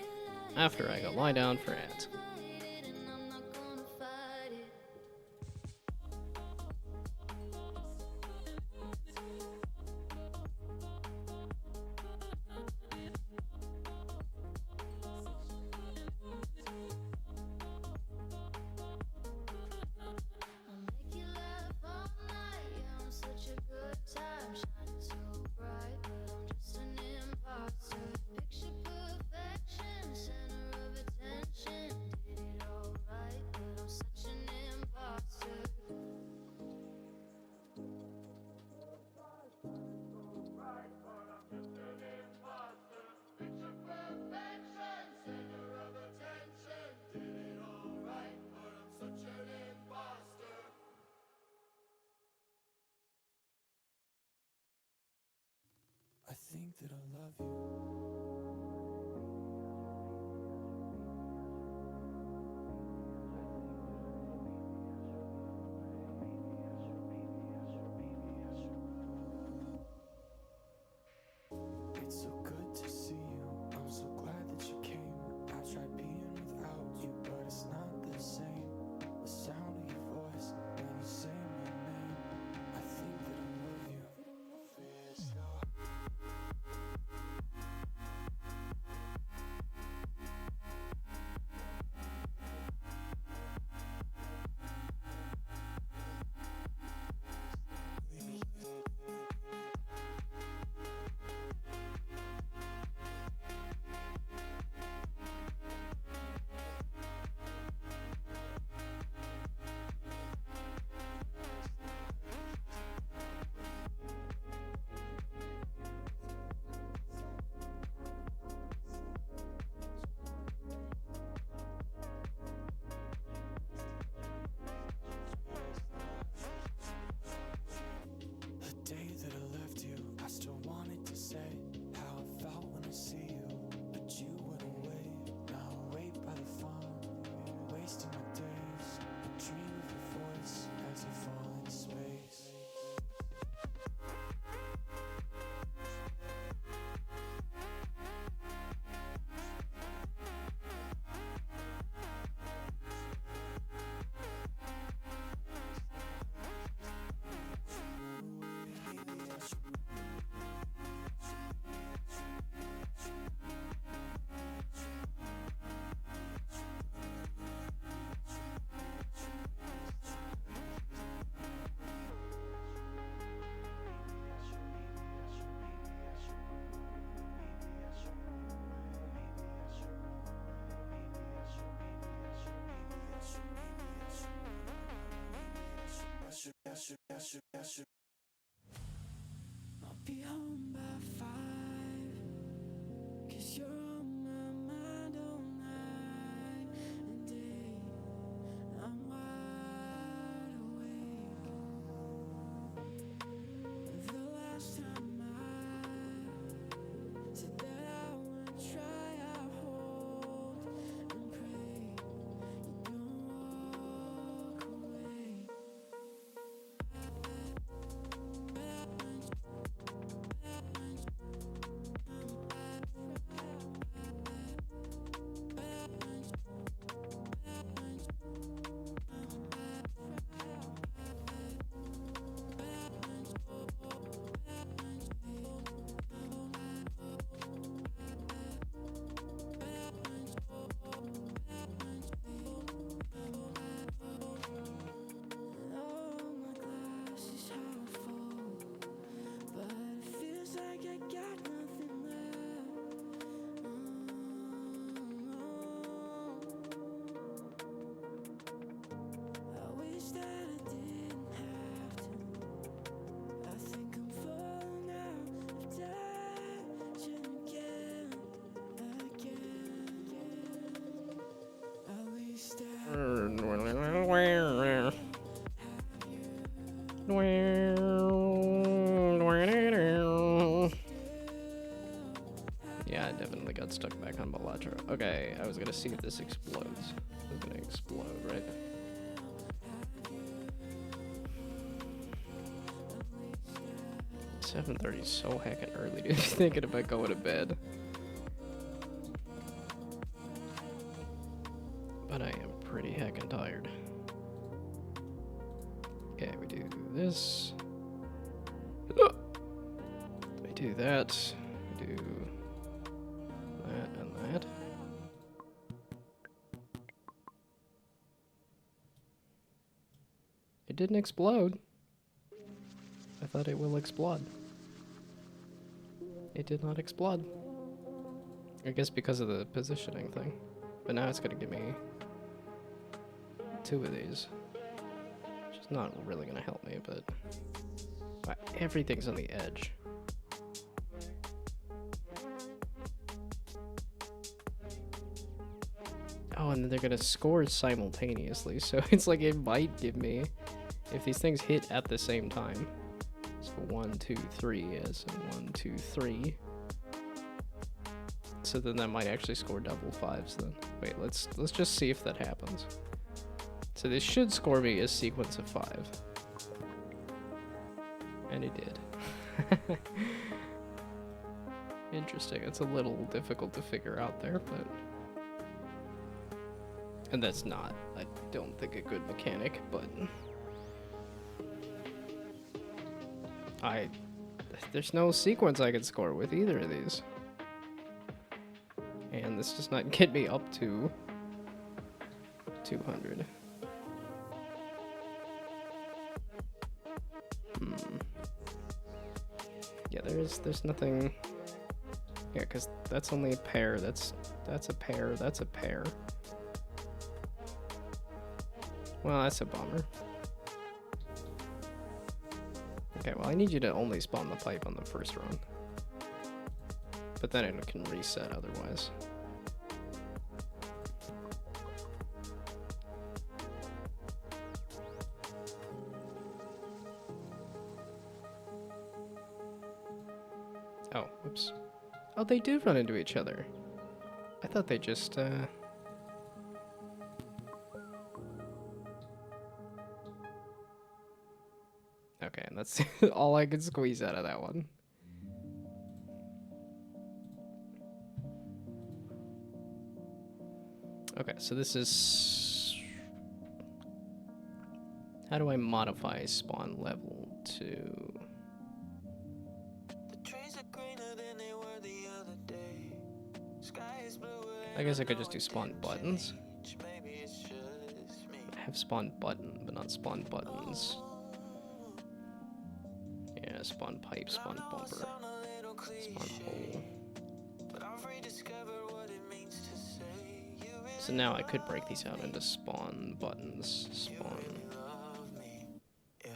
After I go lie down for ads. I think that I love you. It's so good to see you. I'm so glad that you came. I tried being without you, but it's not the same. The sound of your voice when you say my name. I think that I love you. Feels so. The day that I left you, I still wanted to say how I felt when I see you, but you went away. Now I wait by the phone, wasting my days. I dream of your voice as you fall into space. I'll be home by 5, 'cause you're on my mind all night and day. I'm wide awake. The last time I said that I would try, I hope and pray you don't walk away. Shambhalatra. Okay, I was gonna see if this explodes. It's gonna explode, right? $7:30 is so heckin' early, dude. Thinking about going to bed. But I am pretty heckin' tired. Okay, we do this. We do that. We do that and that. It didn't explode. I thought it will explode. It did not explode. I guess because of the positioning thing. But now it's gonna give me 2 of these. Which is not really gonna help me, but everything's on the edge. Oh, and then they're gonna score simultaneously, so it's like it might give me, if these things hit at the same time. So 1, 2, 3, yes, and 1, 2, 3. So then that might actually score double 5s then. Wait, let's just see if that happens. So this should score me a sequence of 5. And it did. Interesting. It's a little difficult to figure out there, but... And that's not, I don't think, a good mechanic, but... There's no sequence I can score with either of these. And this does not get me up to 200. Yeah, there's nothing. Yeah, because that's only a pair. That's a pair. That's a pair. Well, that's a bummer. Okay, well, I need you to only spawn the pipe on the first run. But then it can reset otherwise. Oh, whoops. Oh, they do run into each other. I thought they just, Okay, and that's all I could squeeze out of that one. Okay, so this is... How do I modify spawn level to... The trees are greener than they were the other day. Sky is bluer. I guess I could just do spawn buttons. Maybe it's just me. I have spawn button, but not spawn buttons. Yeah, spawn pipe, spawn bumper, spawn hole. But I've rediscovered what it means to say you really So now I could break these out into spawn buttons. Spawn. love me. Yeah.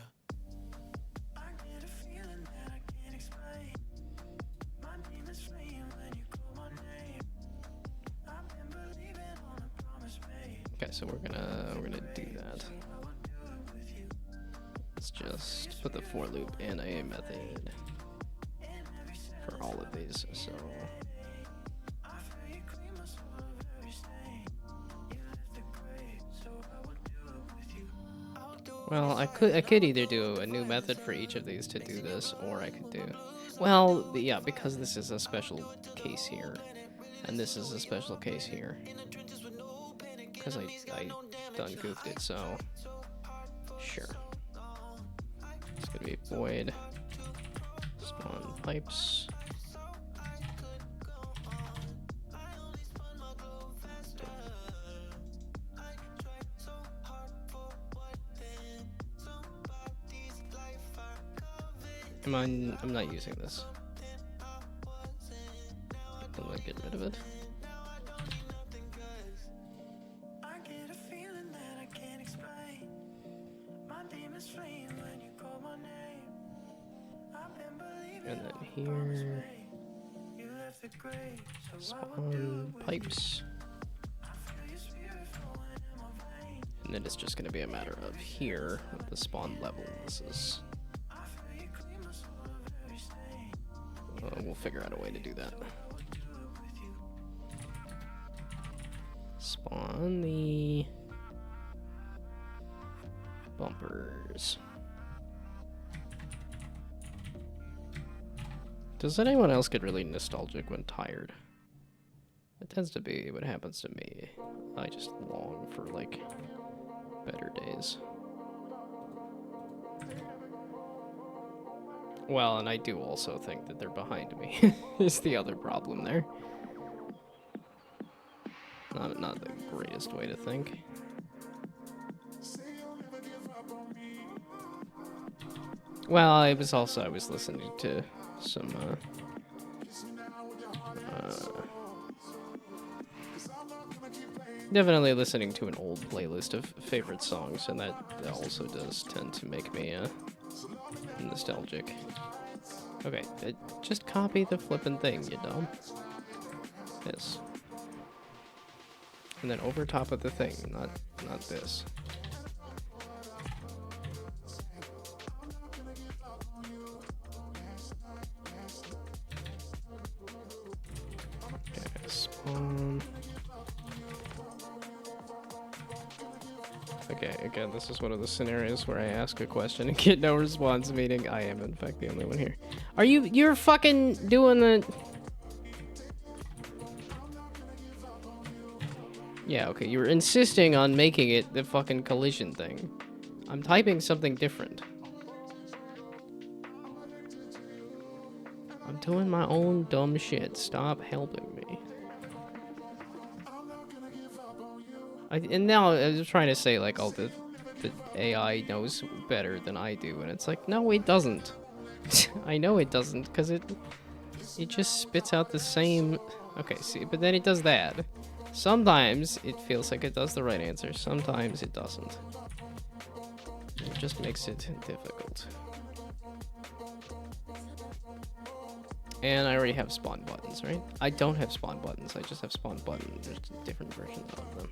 I get a feeling that I can't explain. My demons fleeing when you call my name. I've been believing on a promise made. Okay, so we're gonna do that. Let's just put the for loop in a method for all of these. So well, I could either do a new method for each of these to do this, or I could do, well, yeah, because this is a special case here, and this is a special case here, because I done goofed it, so sure. It's gonna be void spawn pipes. I'm not using this. I'm gonna get rid of it. I get a feeling that I can't explain. My demons fleeing when you call my name. I've been believing And then here, you left the grave, so I would spawn pipes. I feel your spirit flowing in my veins. And then it's just gonna be a matter of here with the spawn level. This is. I feel you clean my soul of every stain. We'll figure out a way to do that. spawn the bumpers. Does anyone else get really nostalgic when tired? It tends to be what happens to me. I just long for, like, better days. Well, and I do also think that they're behind me, is the other problem there. Not the greatest way to think. Well, I was listening to some, definitely listening to an old playlist of favorite songs, and that also does tend to make me, nostalgic. Okay, just copy the flippin' thing, you dumb. Yes. And then over top of the thing, not this. Okay, spawn. Okay, again, this is one of the scenarios where I ask a question and get no response, meaning I am in fact the only one here. You're fucking doing the... Yeah, okay, you were insisting on making it the fucking collision thing. I'm typing something different. I'm doing my own dumb shit. Stop helping me. And now I was trying to say, like, oh, the AI knows better than I do, and it's like, no, it doesn't. I know it doesn't, because it just spits out the same... Okay, see, but then it does that. Sometimes it feels like it does the right answer, sometimes it doesn't. It just makes it difficult. And I already have spawn buttons, right? I don't have spawn buttons, I just have spawn buttons. There's different versions of them.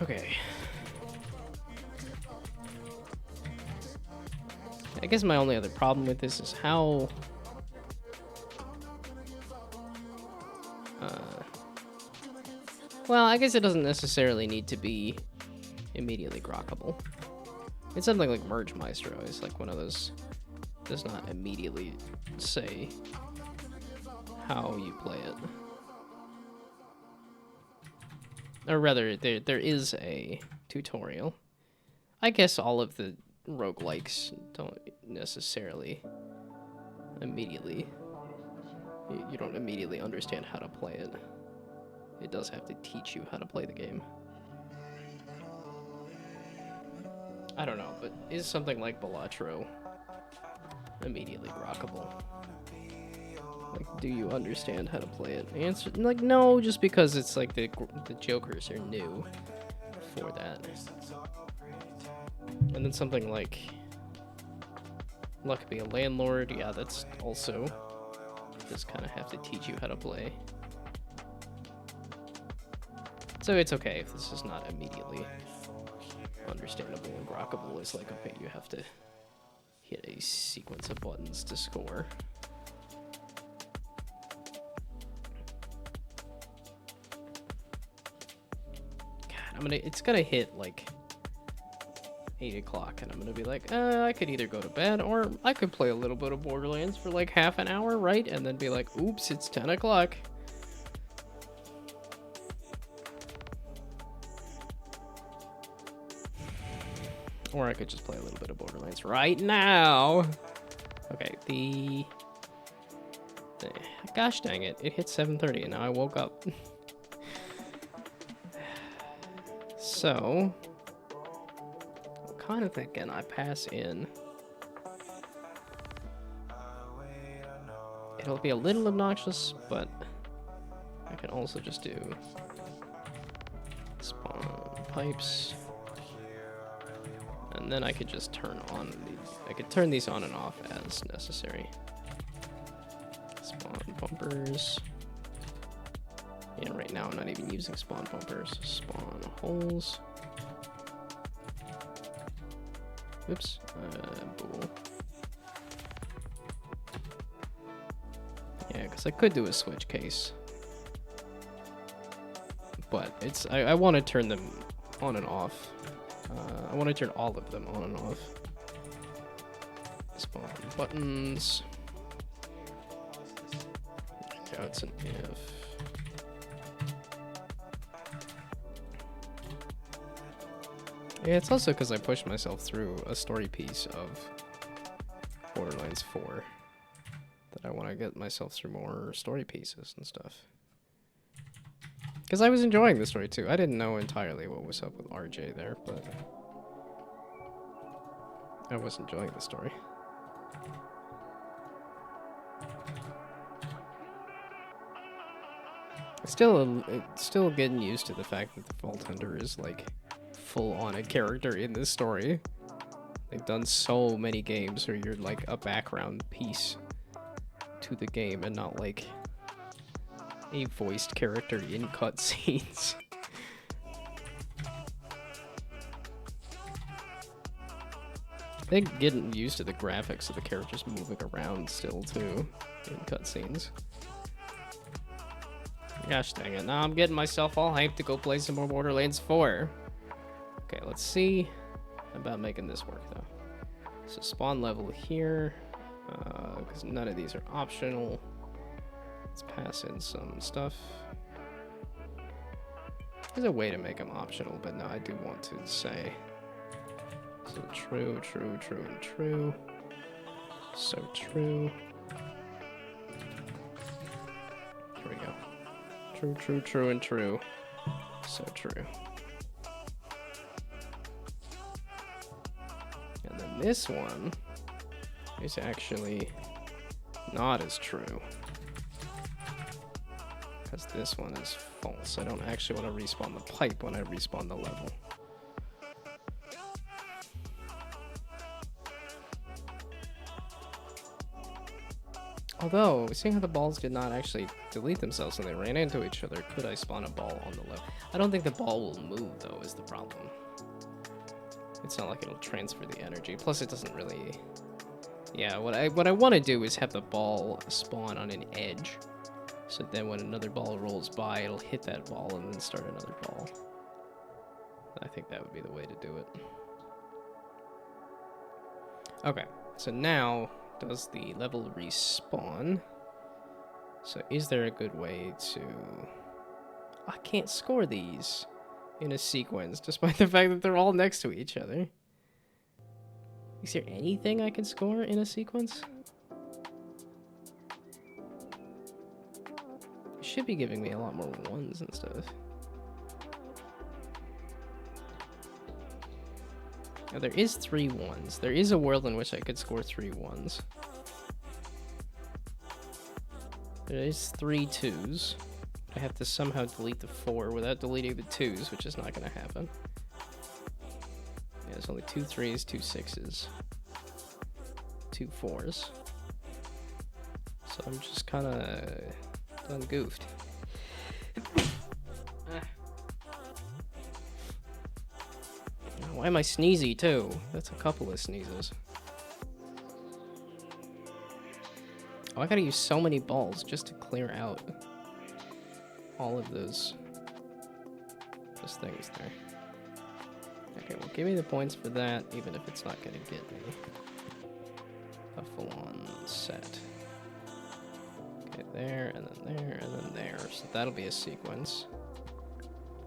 Okay. I guess my only other problem with this is how... well, I guess it doesn't necessarily need to be immediately grokkable. It's something like Merge Maestro is like one of those... does not immediately say how you play it. Or rather, there is a tutorial. I guess all of the roguelikes don't necessarily immediately... You don't immediately understand how to play it. It does have to teach you how to play the game. I don't know, but is something like Balatro immediately grokkable? Like, do you understand how to play it? The answer, like, no, just because it's like the jokers are new for that. And then something like Luck Be a Landlord, yeah, that's also just kind of have to teach you how to play. So it's okay if this is not immediately understandable and grokkable. It's like, okay, you have to hit a sequence of buttons to score. God, it's gonna hit like 8 o'clock and I'm gonna be like, I could either go to bed or I could play a little bit of Borderlands for like half an hour, right? And then be like, oops, it's 10 o'clock. Or I could just play a little bit of Borderlands right now. Okay, gosh dang it, it hit 7:30 and now I woke up. So, I'm kind of thinking I pass in. It'll be a little obnoxious, but I can also just do spawn pipes. And then I could just turn on these. I could turn these on and off as necessary. Spawn bumpers. Yeah, right now I'm not even using spawn bumpers. Spawn holes. Oops. Bool. Yeah, because I could do a switch case. but it's I want to turn them on and off. I want to turn all of them on and off. Spawn buttons. Now it's an if. Yeah, it's also because I pushed myself through a story piece of Borderlands 4 that I want to get myself through more story pieces and stuff. Because I was enjoying the story too. I didn't know entirely what was up with RJ there, but I was enjoying the story. Still getting used to the fact that the Vault Hunter is like full on a character in this story. They've done so many games where you're like a background piece to the game and not like a voiced character in cutscenes. I think getting used to the graphics of the characters moving around still too in cutscenes. Gosh dang it, now I'm getting myself all hyped to go play some more Borderlands 4. Okay, let's see about making this work though. So spawn level here, because none of these are optional. Let's pass in some stuff. There's a way to make them optional, but no, I do want to say. So true, true, true, and true. So true. Here we go. True, true, true, and true. So true. And then this one is actually not as true. Because this one is false. I don't actually want to respawn the pipe when I respawn the level. Although, seeing how the balls did not actually delete themselves when they ran into each other, could I spawn a ball on the level? I don't think the ball will move, though, is the problem. It's not like it'll transfer the energy. Plus, it doesn't really... Yeah, what I want to do is have the ball spawn on an edge. So then when another ball rolls by, it'll hit that ball and then start another ball. I think that would be the way to do it. Okay, so now... Does the level respawn? So is there a good way to... I can't score these in a sequence, despite the fact that they're all next to each other. Is there anything I can score in a sequence? It should be giving me a lot more ones and stuff. Now, there is 3 ones. There is a world in which I could score 3 ones. There is 3 2s. I have to somehow delete the 4 without deleting the 2s, which is not going to happen. Yeah, there's only 2 3s, 2 6s, 2 4s. So I'm just kind of done goofed. Why am I sneezy too? That's a couple of sneezes. Oh, I gotta use so many balls just to clear out all of those things there. Okay, well, give me the points for that, even if it's not gonna get me a full-on set. Okay, there, and then there, and then there. So that'll be a sequence.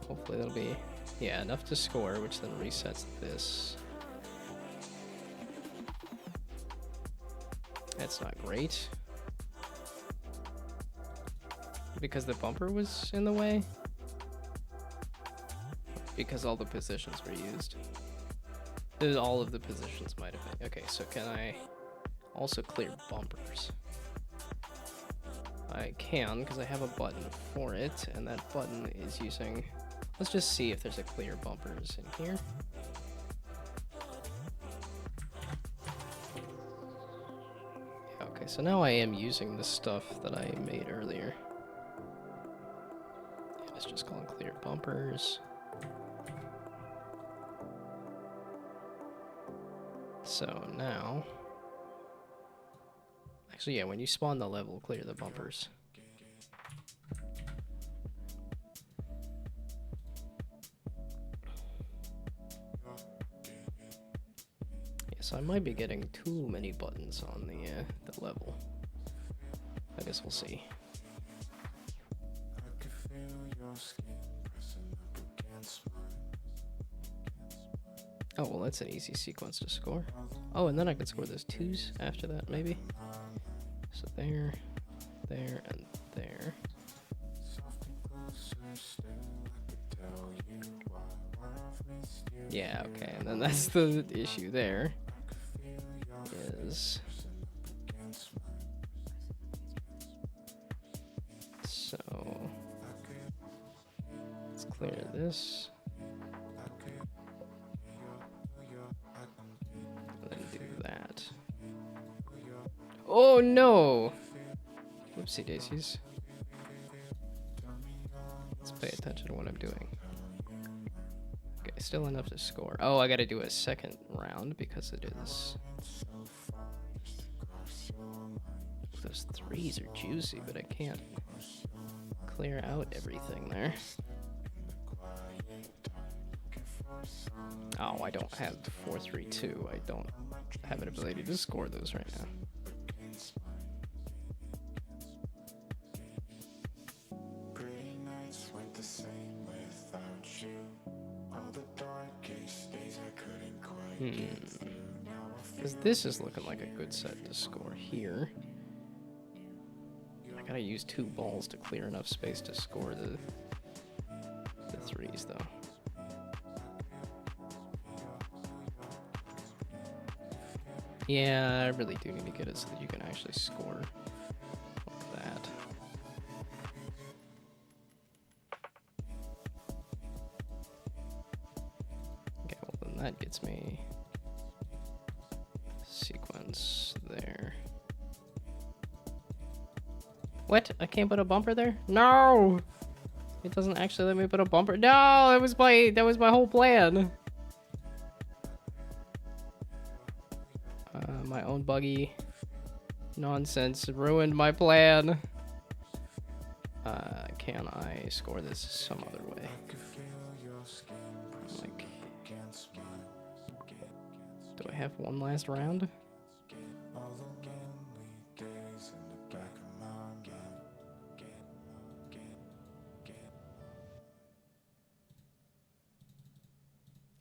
Hopefully that'll be... Yeah, enough to score, which then resets this. That's not great. Because the bumper was in the way? Because all the positions were used. All of the positions might have been. Okay, so can I also clear bumpers? I can, because I have a button for it, and that button is using... Let's just see if there's a clear bumpers in here. Okay, so now I am using the stuff that I made earlier. Yeah, let's just call them clear bumpers. So now... Actually, yeah, when you spawn the level, clear the bumpers. So I might be getting too many buttons on the level. I guess we'll see. Oh, well, that's an easy sequence to score. Oh, and then I can score those 2s after that, maybe. So there, there, and there. Yeah, okay, and then that's the issue there. Is... So... Let's clear this. And then do that. Oh no! Whoopsie daisies. Let's pay attention to what I'm doing. Okay, still enough to score. Oh, I gotta do a second round because it is... Those 3s are juicy, but I can't clear out everything there. Oh, I don't have 4-3-2. I don't have an ability to score those right now. Because this is looking like a good set to score here. I gotta use 2 balls to clear enough space to score the 3s, though. Yeah, I really do need to get it so that you can actually score like that. Okay, well then that gets me sequence there. What? I can't put a bumper there? No! It doesn't actually let me put a bumper. No, that was my whole plan. My own buggy nonsense ruined my plan. Can I score this some other way? Like, do I have one last round?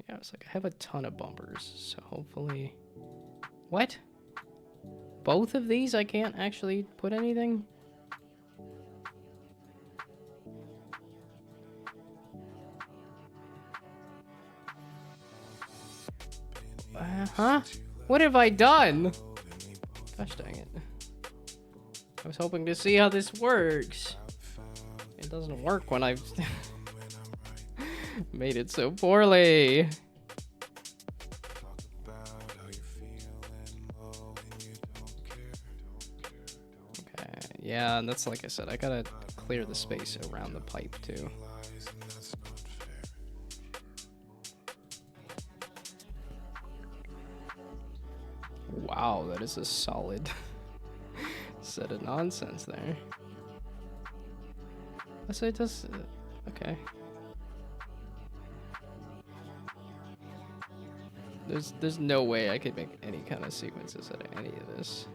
Yeah, it's like I have a ton of bumpers, so hopefully... What? Both of these I can't actually put anything? Huh? What have I done? Gosh dang it. I was hoping to see how this works. It doesn't work when I've made it so poorly. Yeah, and that's like I said, I gotta clear the space around the pipe too. Wow, that is a solid set of nonsense there. So it does, okay. There's no way I could make any kind of sequences out of any of this.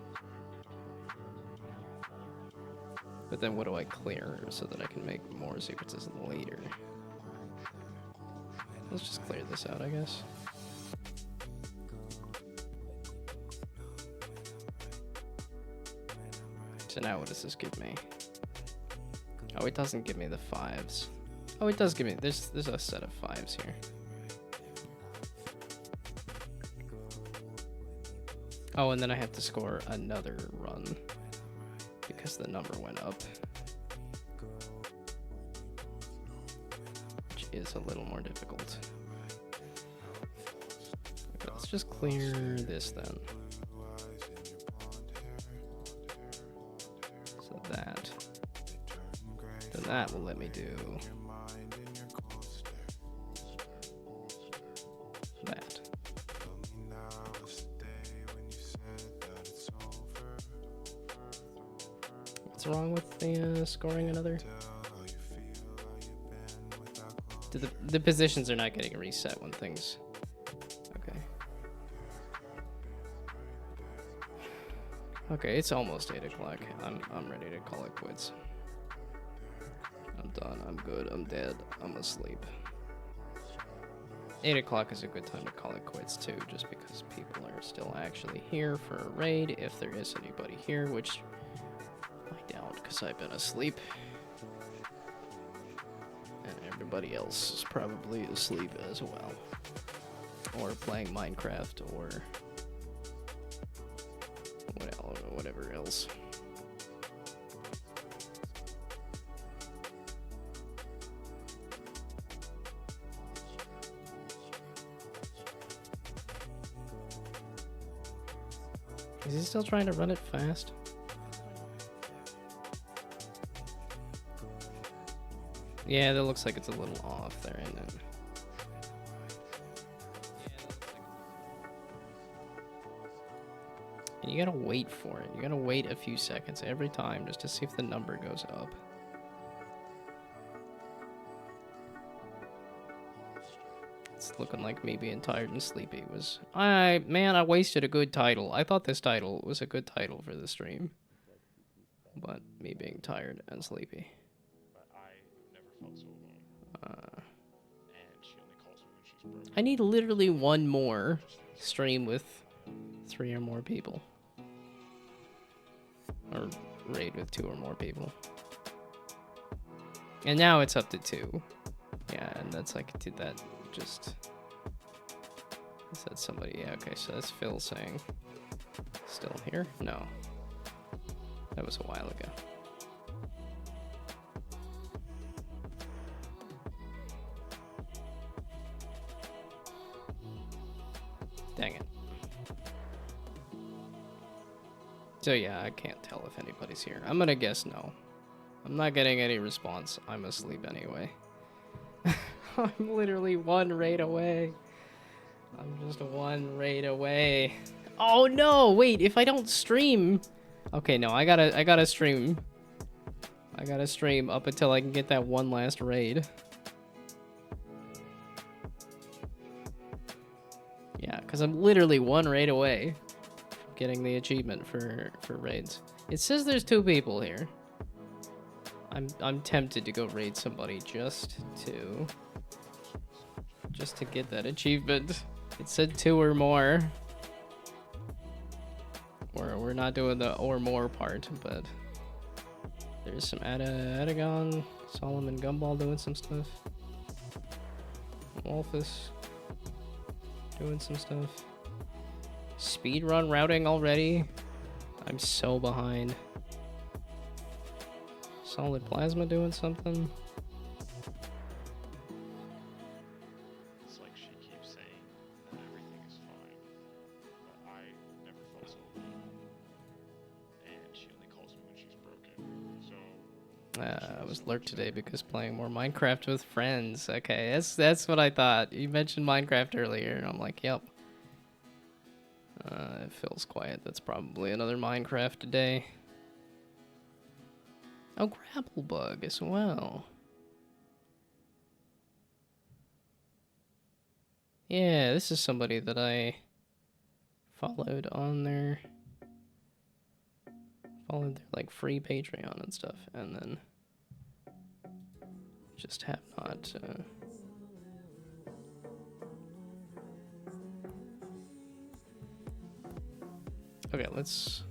But then what do I clear so that I can make more sequences later? Let's just clear this out, I guess. So now what does this give me? Oh, it doesn't give me the 5s. Oh, it does give me, there's a set of 5s here. Oh, and then I have to score another run because the number went up, which is a little more difficult. Okay, let's just clear this then. So that, then that will let me do that. What's wrong with the scoring another? The positions are not getting reset when things... Okay. Okay, it's almost 8 o'clock. I'm ready to call it quits. I'm done. I'm good. I'm dead. I'm asleep. 8 o'clock is a good time to call it quits too, just because people are still actually here for a raid, if there is anybody here, which I doubt, because I've been asleep. And everybody else is probably asleep as well. Or playing Minecraft, or whatever else. Is he still trying to run it fast? Yeah, that looks like it's a little off there, isn't it? And you gotta wait for it. You gotta wait a few seconds every time just to see if the number goes up. It's looking like me being tired and sleepy was... Man, I wasted a good title. I thought this title was a good title for the stream. But me being tired and sleepy. But I never felt so alone. And she only calls me when she's broken. I need literally one more stream with 3 or more people. Or raid with 2 or more people. And now it's up to 2. Yeah, and that's like, did that just... Is that somebody? Yeah, okay, so that's Phil saying... Still here? No. That was a while ago. Dang it. So yeah, I can't tell if anybody's here. I'm gonna guess no. I'm not getting any response. I'm asleep anyway. I'm literally 1 raid away. I'm just 1 raid away. Oh no! Wait, if I don't stream... Okay, no, I gotta stream. I gotta stream up until I can get that 1 last raid. Yeah, because I'm literally 1 raid away from getting the achievement for raids. It says there's 2 people here. I'm tempted to go raid somebody just to get that achievement. It said 2 or more. We're not doing the or more part, but there's some Adagon, Solomon Gumball doing some stuff. Wolfus doing some stuff. Speedrun routing already? I'm so behind. Solid Plasma doing something. It's like she keeps saying that everything is fine, but I never felt so alone. And she only calls me when she's broken. So I was lurked today because playing more Minecraft with friends. Okay, that's what I thought. You mentioned Minecraft earlier, and I'm like, yep. It feels quiet. That's probably another Minecraft today. Oh, grapple bug as well. Yeah, this is somebody that I followed on their like free Patreon and stuff, and then just have not. Okay, let's.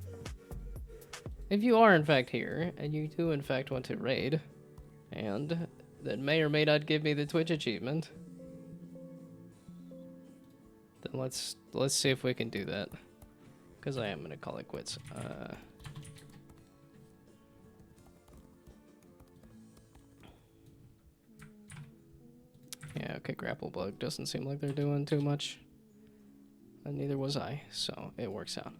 If you are in fact here, and you do in fact want to raid, and that may or may not give me the Twitch achievement, then let's see if we can do that. Because I am gonna call it quits. Yeah, okay, grapple bug doesn't seem like they're doing too much. And neither was I, so it works out.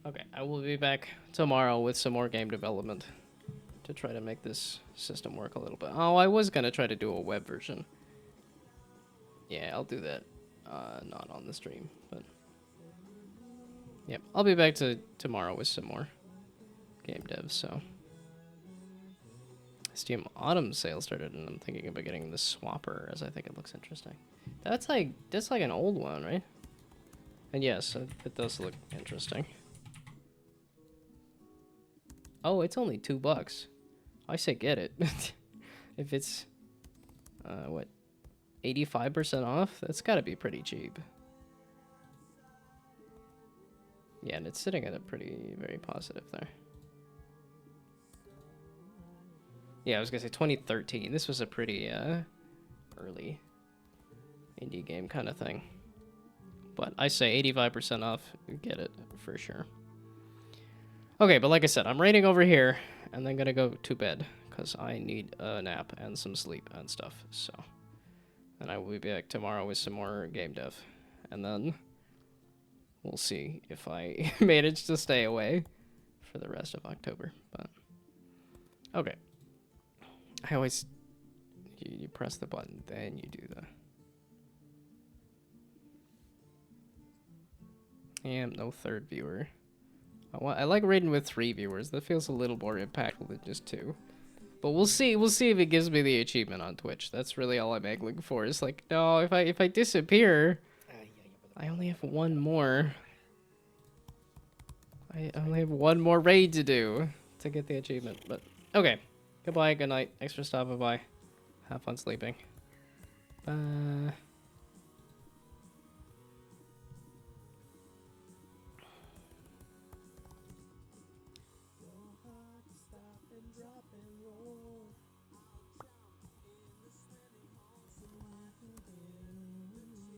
Okay, I will be back tomorrow with some more game development to try to make this system work a little bit. Oh, I was gonna try to do a web version. Yeah, I'll do that. Not on the stream, but... Yep, I'll be back tomorrow with some more game devs, so... Steam Autumn sale started, and I'm thinking about getting the Swapper, as I think it looks interesting. That's like an old one, right? And yes, it does look interesting. Oh, it's only $2. I say get it. If it's, what, 85% off? That's gotta be pretty cheap. Yeah, and it's sitting at a very positive there. Yeah, I was gonna say 2013. This was a pretty, early indie game kind of thing. But I say 85% off, get it for sure. Okay, but like I said, I'm rating over here and then gonna go to bed because I need a nap and some sleep and stuff. So, and I will be back tomorrow with some more game dev, and then we'll see if I manage to stay away for the rest of October. But okay, I always you press the button, then you do the. And no third viewer. I like raiding with 3 viewers. That feels a little more impactful than just 2. But we'll see. We'll see if it gives me the achievement on Twitch. That's really all I'm angling for. Is like, no, if I disappear, I only have 1 more. I only have 1 more raid to do to get the achievement. But okay. Goodbye. Good night. Thanks for stopping by. Have fun sleeping. Bye.